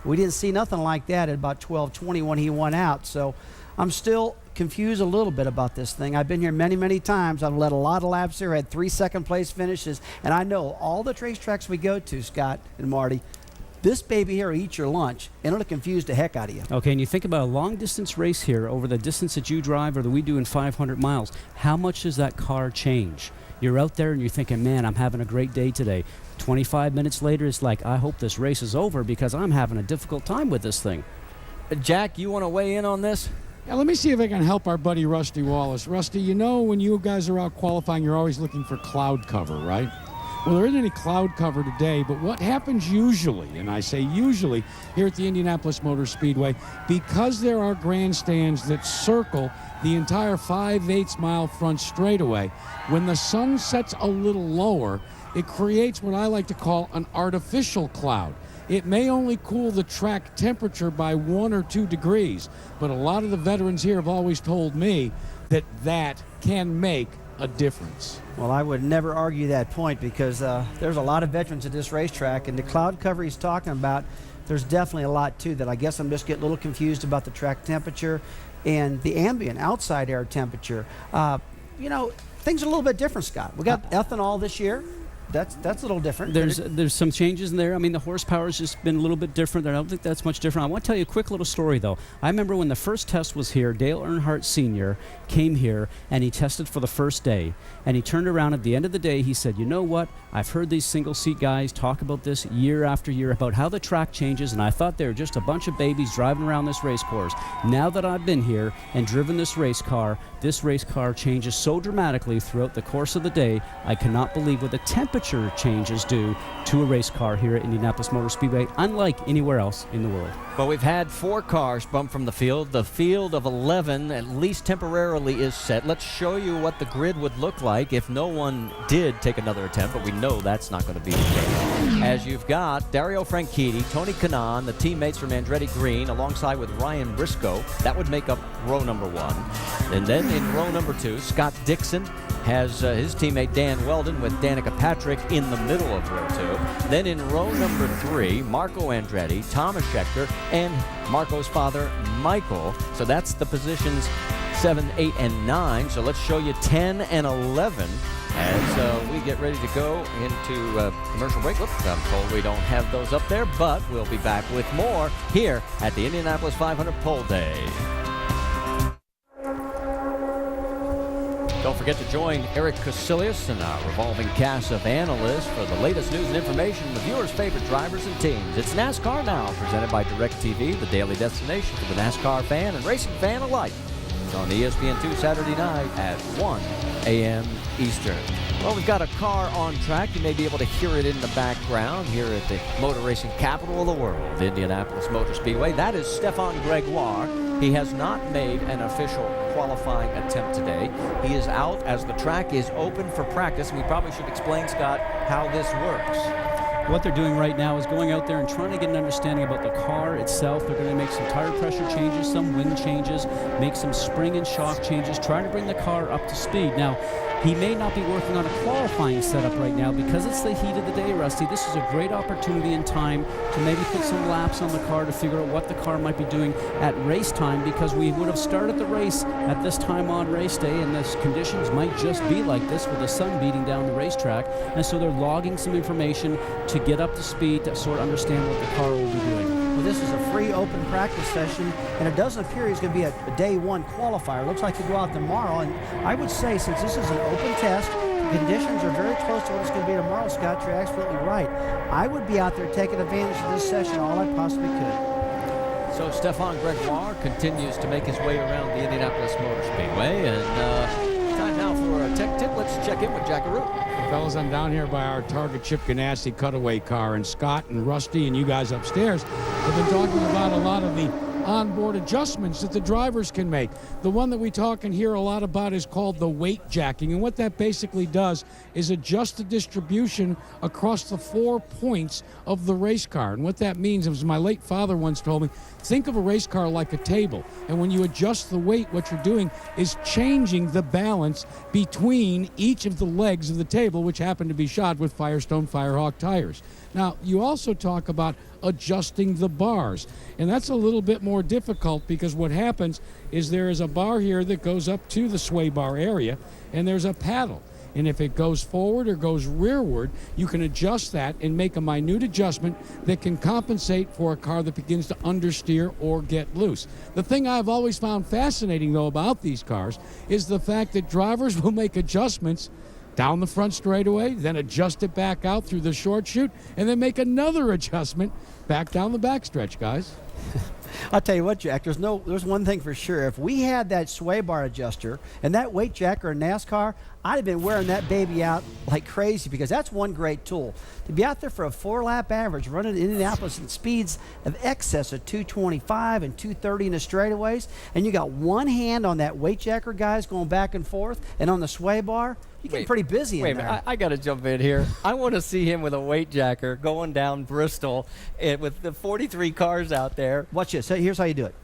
We didn't see nothing like that at about 12:20 when he went out. So I'm still confused a little bit about this thing. I've been here many, many times. I've led a lot of laps here, had 3 second-place finishes, and I know all the racetracks we go to, Scott and Marty, this baby here will eat your lunch, and it'll confuse the heck out of you. Okay, and you think about a long-distance race here over the distance that you drive or that we do in 500 miles. How much does that car change? You're out there and you're thinking, man, I'm having a great day today. 25 minutes later, it's like, I hope this race is over because I'm having a difficult time with this thing. Jack, you want to weigh in on this? Yeah, let me see if I can help our buddy Rusty Wallace. Rusty, you know when you guys are out qualifying, you're always looking for cloud cover, right? Well, there isn't any cloud cover today, but what happens usually, and I say usually, here at the Indianapolis Motor Speedway, because there are grandstands that circle the entire 5/8 mile front straightaway, when the sun sets a little lower, it creates what I like to call an artificial cloud. It may only cool the track temperature by 1 or 2 degrees, but a lot of the veterans here have always told me that that can make a difference. Well, I would never argue that point because there's a lot of veterans at this racetrack, and the cloud cover he's talking about, there's definitely a lot to that. I guess I'm just getting a little confused about the track temperature and the ambient outside air temperature. You know, things are a little bit different, Scott. We got ethanol this year. That's a little different. There's some changes in there. I mean, the horsepower's just been a little bit different. I don't think that's much different. I want to tell you a quick little story, though. I remember when the first test was here, Dale Earnhardt Sr. came here, and he tested for the first day. And he turned around at the end of the day, he said, you know what? I've heard these single-seat guys talk about this year after year, about how the track changes, and I thought they were just a bunch of babies driving around this race course. Now that I've been here and driven this race car changes so dramatically throughout the course of the day, I cannot believe what the temperature changes do to a race car here at Indianapolis Motor Speedway, unlike anywhere else in the world. Well, we've had 4 cars bump from the field. The field of 11, at least temporarily, is set. Let's show you what the grid would look like if no one did take another attempt, but we know that's not going to be the case. As you've got Dario Franchitti, Tony Kanaan, the teammates from Andretti Green, alongside with Ryan Briscoe. That would make up row number 1. And then in row number 2, Scott Dixon has his teammate Dan Weldon with Danica Patrick in the middle of row 2. Then in row number 3, Marco Andretti, Thomas Scheckter, and Marco's father, Michael. So that's the positions 7, 8, and 9. So let's show you 10 and 11 as we get ready to go into commercial break. Whoops, I'm told we don't have those up there, but we'll be back with more here at the Indianapolis 500 Pole Day. Don't forget to join Eric Casilius and our revolving cast of analysts for the latest news and information on the viewers' favorite drivers and teams. It's NASCAR Now, presented by DirecTV, the daily destination for the NASCAR fan and racing fan alike. It's on ESPN2 Saturday night at 1 a.m. Eastern. Well, we've got a car on track. You may be able to hear it in the background here at the motor racing capital of the world, Indianapolis Motor Speedway. That is Stefan Gregoire. He has not made an official qualifying attempt today. He is out as the track is open for practice. We probably should explain, Scott, how this works. What they're doing right now is going out there and trying to get an understanding about the car itself. They're going to make some tire pressure changes, some wing changes, make some spring and shock changes, trying to bring the car up to speed. Now, he may not be working on a qualifying setup right now because it's the heat of the day, Rusty. This is a great opportunity in time to maybe put some laps on the car to figure out what the car might be doing at race time, because we would have started the race at this time on race day, and the conditions might just be like this with the sun beating down the racetrack. And so they're logging some information to get up to speed to sort of understand what the car will be doing. Well, this is a free open practice session, and it doesn't appear he's going to be a day one qualifier. It looks like he'll go out tomorrow, and I would say since this is an open test, the conditions are very close to what it's going to be tomorrow, Scott. You're absolutely right. I would be out there taking advantage of this session all I possibly could. So Stefan Gregoire continues to make his way around the Indianapolis Motor Speedway, and time now for a tech tip. Let's check in with Jackaroo. Fellas, I'm down here by our Target Chip Ganassi cutaway car, and Scott and Rusty and you guys upstairs have been talking about a lot of the onboard adjustments that the drivers can make. The one that we talk and hear a lot about is called the weight jacking, and what that basically does is adjust the distribution across the 4 points of the race car. And what that means, as my late father once told me, think of a race car like a table, and when you adjust the weight, what you're doing is changing the balance between each of the legs of the table, which happen to be shod with Firestone Firehawk tires. Now, you also talk about adjusting the bars, and that's a little bit more difficult because what happens is there is a bar here that goes up to the sway bar area, and there's a paddle. And if it goes forward or goes rearward, you can adjust that and make a minute adjustment that can compensate for a car that begins to understeer or get loose. The thing I've always found fascinating, though, about these cars is the fact that drivers will make adjustments down the front straightaway, then adjust it back out through the short chute, and then make another adjustment back down the backstretch, guys. I'll tell you what, Jack, there's one thing for sure. If we had that sway bar adjuster and that weight jacker in NASCAR, I'd have been wearing that baby out like crazy, because that's one great tool. To be out there for a 4-lap average, running in Indianapolis at speeds of excess of 225 and 230 in the straightaways, and you got one hand on that weight jacker, guys, going back and forth, and on the sway bar, you get pretty busy in there. I got to jump in here. I want to see him with a weight jacker going down Bristol with the 43 cars out there. Watch this. Here's how you do it.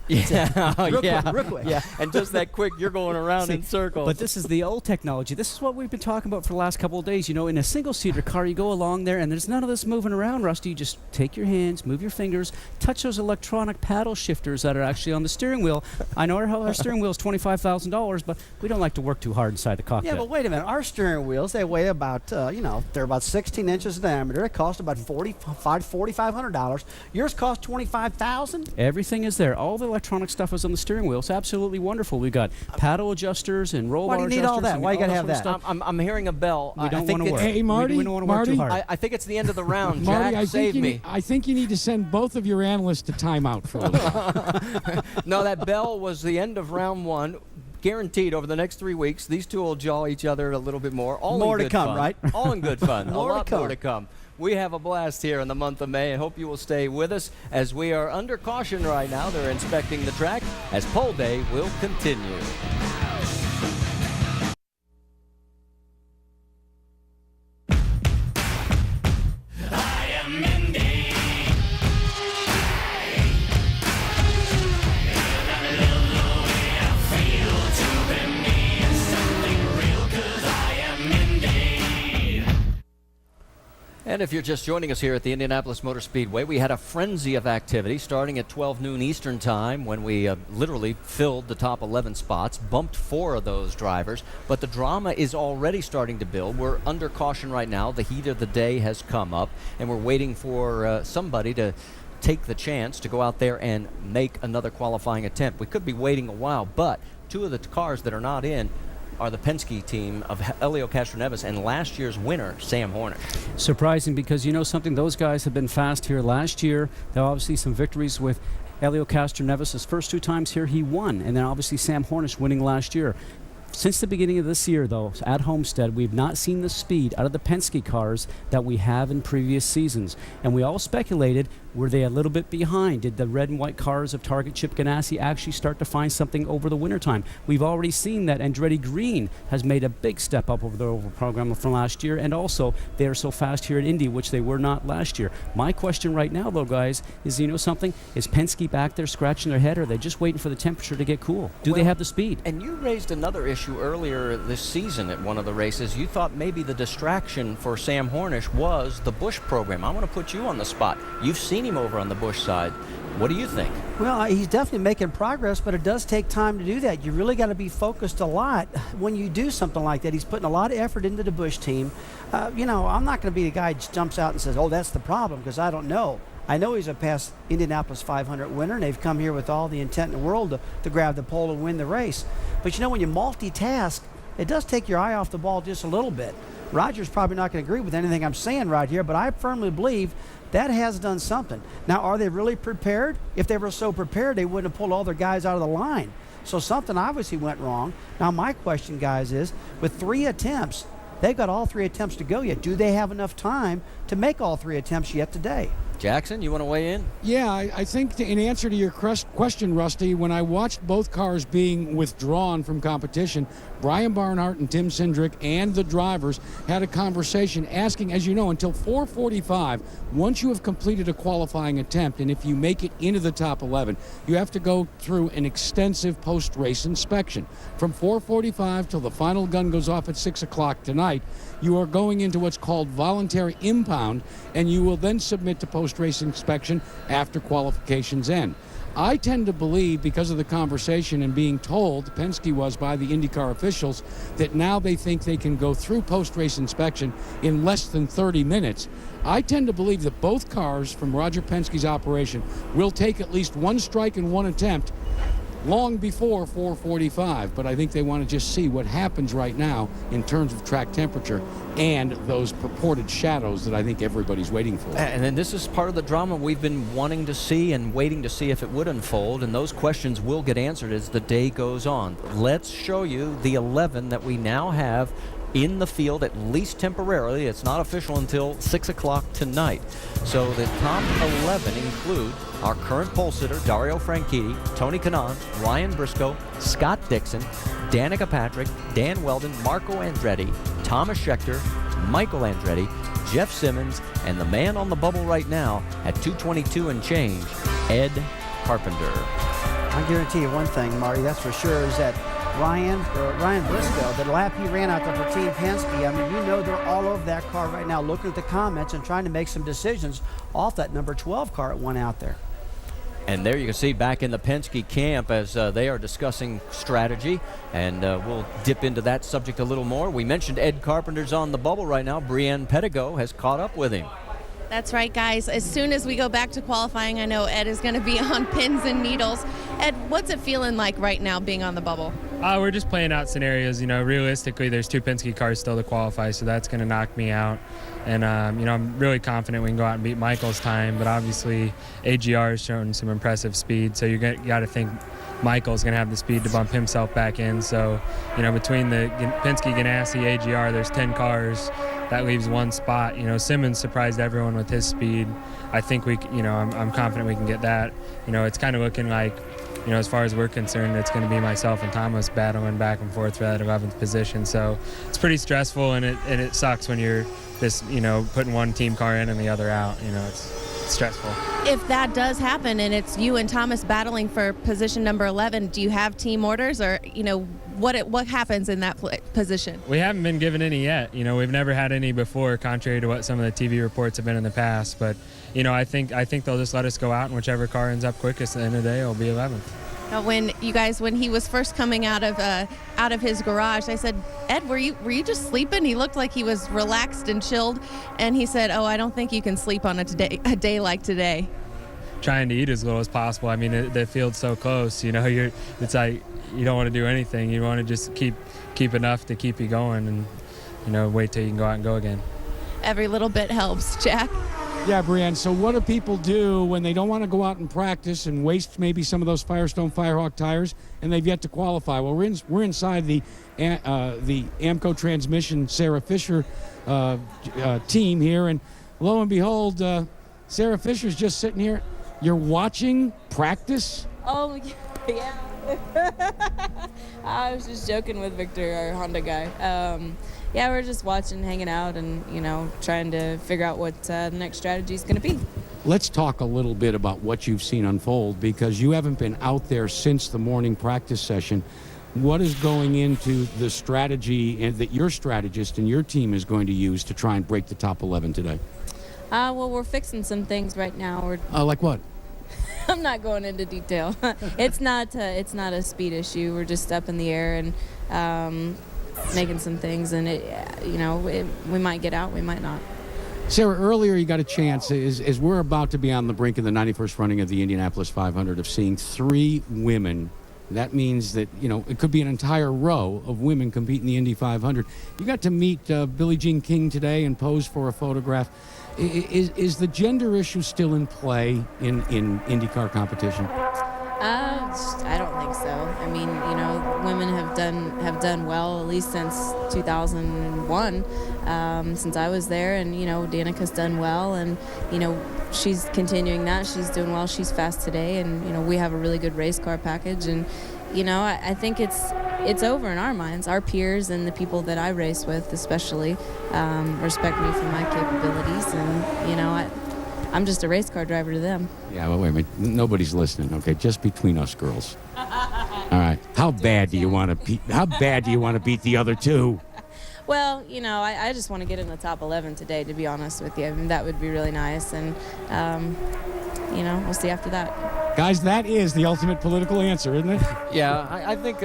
Yeah, real quick. Yeah, and just that quick, you're going around in circles. But this is the old technology. This is what we've been talking about for the last couple of days. You know, in a single-seater car, you go along there, and there's none of this moving around, Rusty. You just take your hands, move your fingers, touch those electronic paddle shifters that are actually on the steering wheel. I know our steering wheel is $25,000, but we don't like to work too hard inside the cockpit. Yeah, but wait a minute. Our steering wheels, they weigh about, they're about 16 inches in diameter. It costs about $4,500. Yours costs $25,000? Everything is there. All the electronic stuff is on the steering wheel. It's absolutely wonderful. We've got paddle adjusters and roll bar adjusters. Why do you need all that? Why you got to have that? I'm hearing a bell. We don't want to work. Hey, Marty, we don't want to work too hard. I think it's the end of the round. Marty, Jack, save me. I think you need to send both of your analysts to timeout for a little while. No, that bell was the end of round one. Guaranteed over the next 3 weeks, these two will jaw each other a little bit more. All more in good to come, fun. right? All in good fun. More a lot to come. more to come. We have a blast here in the month of May. I hope you will stay with us as we are under caution right now. They're inspecting the track as pole day will continue. I am Indy. And if you're just joining us here at the Indianapolis Motor Speedway, we had a frenzy of activity starting at 12 noon Eastern time when we literally filled the top 11 spots, bumped 4 of those drivers, but the drama is already starting to build. We're under caution right now. The heat of the day has come up, and we're waiting for somebody to take the chance to go out there and make another qualifying attempt. We could be waiting a while, but 2 of the cars that are not in are the Penske team of Helio Castroneves and last year's winner, Sam Hornish. Surprising, because you know something, those guys have been fast here last year. There are obviously some victories with Helio Castroneves. His first 2 times here he won, and then obviously Sam Hornish winning last year. Since the beginning of this year, though, at Homestead, we've not seen the speed out of the Penske cars that we have in previous seasons. And we all speculated, were they a little bit behind? Did the red and white cars of Target Chip Ganassi actually start to find something over the wintertime? We've already seen that Andretti Green has made a big step up over the oval program from last year, and also they are so fast here at Indy, which they were not last year. My question right now, though, guys, is, you know something? Is Penske back there scratching their head, or are they just waiting for the temperature to get cool? Do they have the speed? And you raised another issue earlier this season at one of the races. You thought maybe the distraction for Sam Hornish was the Busch program. I want to put you on the spot. You've seen him over on the Busch side. What do you think? Well, he's definitely making progress, but it does take time to do that. You really got to be focused a lot when you do something like that. He's putting a lot of effort into the Busch team. You know, I'm not going to be the guy who just jumps out and says, oh, that's the problem, because I don't know. I know he's a past Indianapolis 500 winner, and they've come here with all the intent in the world to grab the pole and win the race. But, you know, when you multitask, it does take your eye off the ball just a little bit. Roger's probably not going to agree with anything I'm saying right here, but I firmly believe that has done something. Now, are they really prepared? If they were so prepared, they wouldn't have pulled all their guys out of the line. So something obviously went wrong. Now, my question, guys, is with 3 attempts, they've got all 3 attempts to go yet. Do they have enough time to make all 3 attempts yet today? Jackson, you want to weigh in? Yeah, I think in answer to your question, Rusty, when I watched both cars being withdrawn from competition, Brian Barnhart and Tim Cindric and the drivers had a conversation asking, as you know, until 4:45, once you have completed a qualifying attempt, and if you make it into the top 11, you have to go through an extensive post-race inspection. From 4:45 till the final gun goes off at 6 o'clock tonight, you are going into what's called voluntary impound, and you will then submit to post-race inspection after qualifications end. I tend to believe, because of the conversation and being told, Penske was by the IndyCar officials, that now they think they can go through post-race inspection in less than 30 minutes. I tend to believe that both cars from Roger Penske's operation will take at least 1 strike and 1 attempt long before 4:45, but I think they want to just see what happens right now in terms of track temperature and those purported shadows that I think everybody's waiting for. And then this is part of the drama we've been wanting to see and waiting to see if it would unfold, and those questions will get answered as the day goes on. Let's show you the 11 that we now have in the field, at least temporarily. It's not official until 6 o'clock tonight. So the top 11 include our current pole sitter, Dario Franchitti, Tony Kanaan, Ryan Briscoe, Scott Dixon, Danica Patrick, Dan Weldon, Marco Andretti, Thomas Schechter, Michael Andretti, Jeff Simmons, and the man on the bubble right now at 222 and change, Ed Carpenter. I guarantee you one thing, Marty, that's for sure, is that Ryan Briscoe, the lap he ran out there for Team Penske, I mean, you know they're all over that car right now looking at the comments and trying to make some decisions off that number 12 car that went out there. And there you can see back in the Penske camp as they are discussing strategy, and we'll dip into that subject a little more. We mentioned Ed Carpenter's on the bubble right now. Brienne Pettigo has caught up with him. That's right, guys. As soon as we go back to qualifying, I know Ed is going to be on pins and needles. Ed, what's it feeling like right now being on the bubble? We're just playing out scenarios. You know, realistically, there's 2 Penske cars still to qualify, so that's going to knock me out. And, you know, I'm really confident we can go out and beat Michael's time, but obviously AGR has shown some impressive speed, so you got to think Michael's going to have the speed to bump himself back in. So, you know, between the Penske, Ganassi, AGR, there's 10 cars. That leaves 1 spot. You know, Simmons surprised everyone with his speed. I think I'm confident we can get that. You know, it's kind of looking like, you know, as far as we're concerned, it's going to be myself and Thomas battling back and forth for that 11th position. So it's pretty stressful, and it sucks when you're just, you know, putting one team car in and the other out. You know, it's stressful. If that does happen and it's you and Thomas battling for position number 11, do you have team orders, or, you know, what happens in that position? We haven't been given any yet. You know, we've never had any before, contrary to what some of the TV reports have been in the past. But, you know, I think they'll just let us go out, and whichever car ends up quickest at the end of the day will be 11th. Now, when he was first coming out of his garage, I said, Ed, were you just sleeping? He looked like he was relaxed and chilled, and he said, "Oh, I don't think you can sleep on a day like today." Trying to eat as little as possible. I mean, the field's so close. You know, it's like you don't want to do anything. You want to just keep enough to keep you going, and, you know, wait till you can go out and go again. Every little bit helps, Jack. Yeah, Brienne, so what do people do when they don't want to go out and practice and waste maybe some of those Firestone Firehawk tires and they've yet to qualify? Well, we're inside the AMCO Transmission Sarah Fisher team here, and lo and behold, Sarah Fisher's just sitting here. You're watching practice? Oh, yeah. I was just joking with Victor, our Honda guy. Yeah, we're just watching, hanging out, and, trying to figure out what the next strategy is going to be. Let's talk a little bit about what you've seen unfold, because you haven't been out there since the morning practice session. What is going into the strategy that your strategist and your team is going to use to try and break the top 11 today? Well, we're fixing some things right now. Like what? I'm not going into detail. It's not a speed issue. We're just up in the air and making some things, and we might get out, we might not. Sarah, earlier you got a chance, as we're about to be on the brink of the 91st running of the Indianapolis 500, of seeing 3 women. That means that, it could be an entire row of women compete in the Indy 500. You got to meet Billie Jean King today and pose for a photograph. Is the gender issue still in play in IndyCar competition? I don't think so. I mean, women have done well, at least since 2001, since I was there, and Danica's done well, and she's continuing that. She's doing well. She's fast today, and we have a really good race car package, and I think it's over in our minds. Our peers and the people that I race with, especially, respect me for my capabilities, and I'm just a race car driver to them. Yeah, well, wait a minute. Nobody's listening. Okay, just between us girls. All right. How bad do you want to beat? How bad do you want to beat the other 2? Well, I just want to get in the top 11 today, to be honest with you. I mean, that would be really nice, and we'll see after that. Guys, that is the ultimate political answer, isn't it? Yeah, I think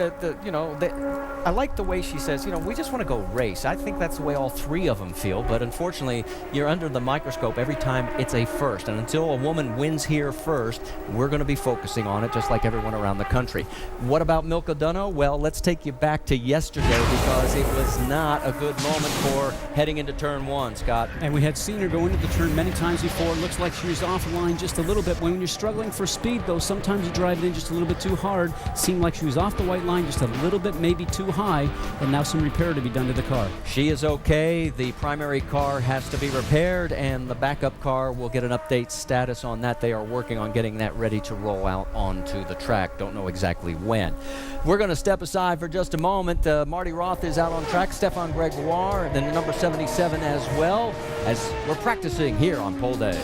I like the way she says, we just want to go race. I think that's the way all 3 of them feel, but unfortunately, you're under the microscope every time it's a first, and until a woman wins here first, we're going to be focusing on it just like everyone around the country. What about Milka Dunno? Well, let's take you back to yesterday, because it was not a good moment for heading into turn 1, Scott. And we had seen her go into the turn many times before. It looks like she was offline just a little bit. When you're struggling for speed, though, sometimes you drive it in just a little bit too hard. Seemed like she was off the white line just a little bit, maybe too high, and now some repair to be done to the car. She is okay. The primary car has to be repaired, and the backup car will get an update status on that. They are working on getting that ready to roll out onto the track. Don't know exactly when. We're going to step aside for just a moment. Marty Roth is out on track, Stefan Gregoire, and then number 77 as well, as we're practicing here on pole day.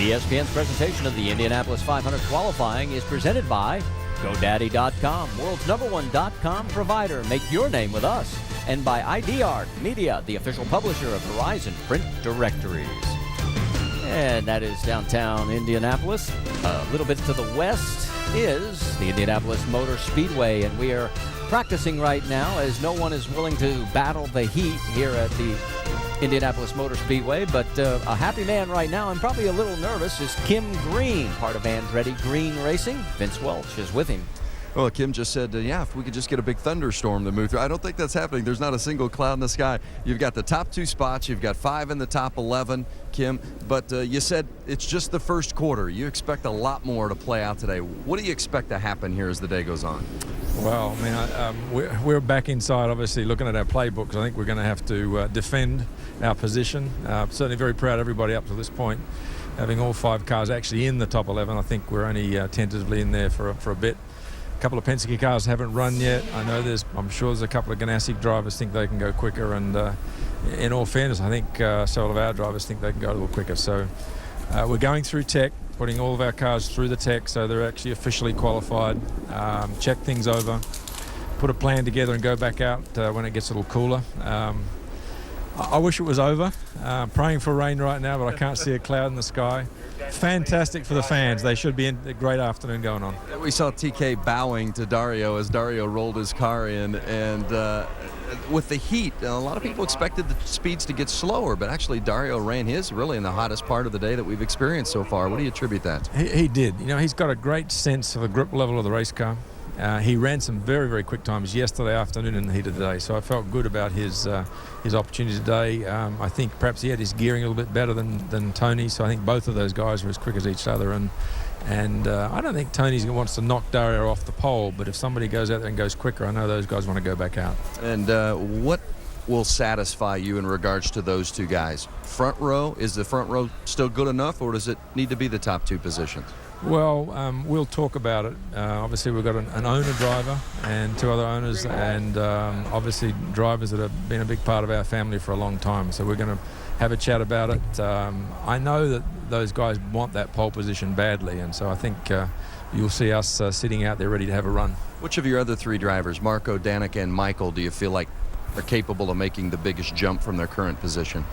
ESPN's presentation of the Indianapolis 500 qualifying is presented by GoDaddy.com, world's #1 .com provider. Make your name with us. And by ID Art Media, the official publisher of Verizon Print Directories. And that is downtown Indianapolis. A little bit to the west is the Indianapolis Motor Speedway, and we are practicing right now as no one is willing to battle the heat here at the Indianapolis Motor Speedway, but a happy man right now and probably a little nervous is Kim Green, part of Andretti Green Racing. Vince Welch is with him. Well, Kim just said, yeah, if we could just get a big thunderstorm to move through. I don't think that's happening. There's not a single cloud in the sky. You've got the top 2 spots. You've got 5 in the top 11, Kim. But you said it's just the first quarter. You expect a lot more to play out today. What do you expect to happen here as the day goes on? Well, I mean, we're back inside, obviously, looking at our playbooks. I think we're going to have to defend our position. Certainly very proud of everybody up to this point. Having all 5 cars actually in the top 11, I think we're only tentatively in there for a bit. A couple of Penske cars haven't run yet. I'm sure there's a couple of Ganassi drivers think they can go quicker, and in all fairness, I think several of our drivers think they can go a little quicker. So we're going through tech, putting all of our cars through the tech so they're actually officially qualified, check things over, put a plan together and go back out when it gets a little cooler. I wish it was over. Praying for rain right now, but I can't see a cloud in the sky. Fantastic for the fans. They should be in a great afternoon going on. We saw TK bowing to Dario as Dario rolled his car in, and with the heat, a lot of people expected the speeds to get slower, but actually Dario ran his really in the hottest part of the day that we've experienced so far. What do you attribute that to? He did. He's got a great sense of the grip level of the race car, He ran some very, very quick times yesterday afternoon in the heat of the day, so I felt good about his opportunity today. I think perhaps he had his gearing a little bit better than Tony, so I think both of those guys were as quick as each other. And I don't think Tony wants to knock Dario off the pole, but if somebody goes out there and goes quicker, I know those guys want to go back out. And what will satisfy you in regards to those two guys? Front row, is the front row still good enough, or does it need to be the top two positions? Well, we'll talk about it. Obviously, we've got an owner driver and two other owners, and obviously drivers that have been a big part of our family for a long time. So we're going to have a chat about it. I know that those guys want that pole position badly, and so I think you'll see us sitting out there ready to have a run. Which of your other three drivers, Marco, Danica, and Michael, do you feel like are capable of making the biggest jump from their current position?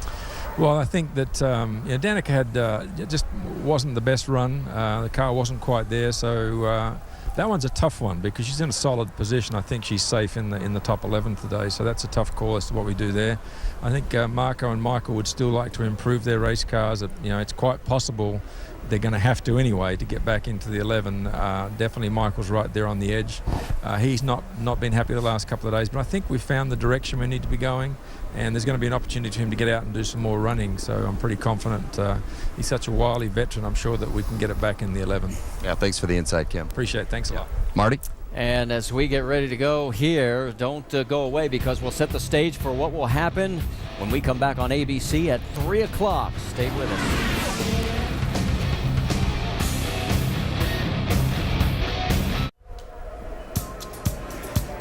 Well, I think that Danica had just wasn't the best run. The car wasn't quite there, so that one's a tough one because she's in a solid position. I think she's safe in the top 11 today, so that's a tough call as to what we do there. I think Marco and Michael would still like to improve their race cars. It's quite possible they're going to have to anyway to get back into the 11. Definitely Michael's right there on the edge. He's not been happy the last couple of days, but I think we've found the direction we need to be going, and there's going to be an opportunity for him to get out and do some more running, so I'm pretty confident. He's such a wily veteran, I'm sure that we can get it back in the 11. Yeah, thanks for the insight, Kim. Appreciate it. Thanks a lot. Marty? And as we get ready to go here, don't go away because we'll set the stage for what will happen when we come back on ABC at 3 o'clock. Stay with us.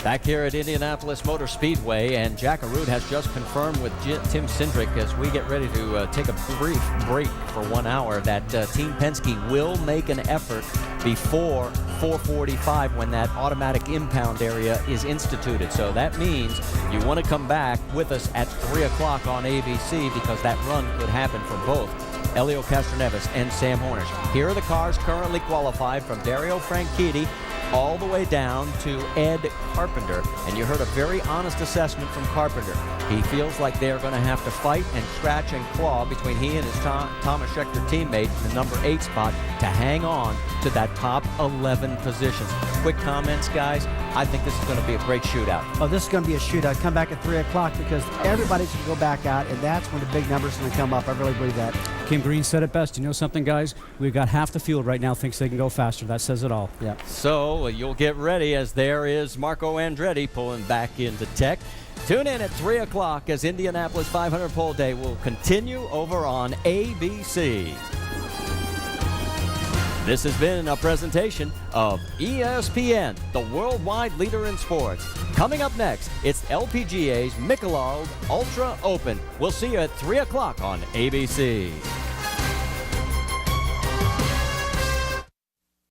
Back here at Indianapolis Motor Speedway, and Jack Arute has just confirmed with Tim Cindric as we get ready to take a brief break for 1 hour that Team Penske will make an effort before 4:45 when that automatic impound area is instituted. So that means you want to come back with us at 3 o'clock on ABC because that run could happen for both Elio Castroneves and Sam Hornish. Here are the cars currently qualified from Dario Franchitti all the way down to Ed Carpenter. And you heard a very honest assessment from Carpenter. He feels like they're going to have to fight and scratch and claw between he and his Thomas Scheckter teammate in the number 8 spot to hang on to that top 11 positions. Quick comments, guys. I think this is going to be a great shootout. Oh, this is going to be a shootout. Come back at 3 o'clock because everybody's going to go back out, and that's when the big numbers are going to come up. I really believe that. Kim Green said it best. You know something, guys? We've got half the field right now thinks they can go faster. That says it all. Yeah. So you'll get ready as there is Marco Andretti pulling back into tech. Tune in at 3 o'clock as Indianapolis 500 Pole Day will continue over on ABC. This has been a presentation of ESPN, the worldwide leader in sports. Coming up next, it's LPGA's Michelob Ultra Open. We'll see you at 3 o'clock on ABC.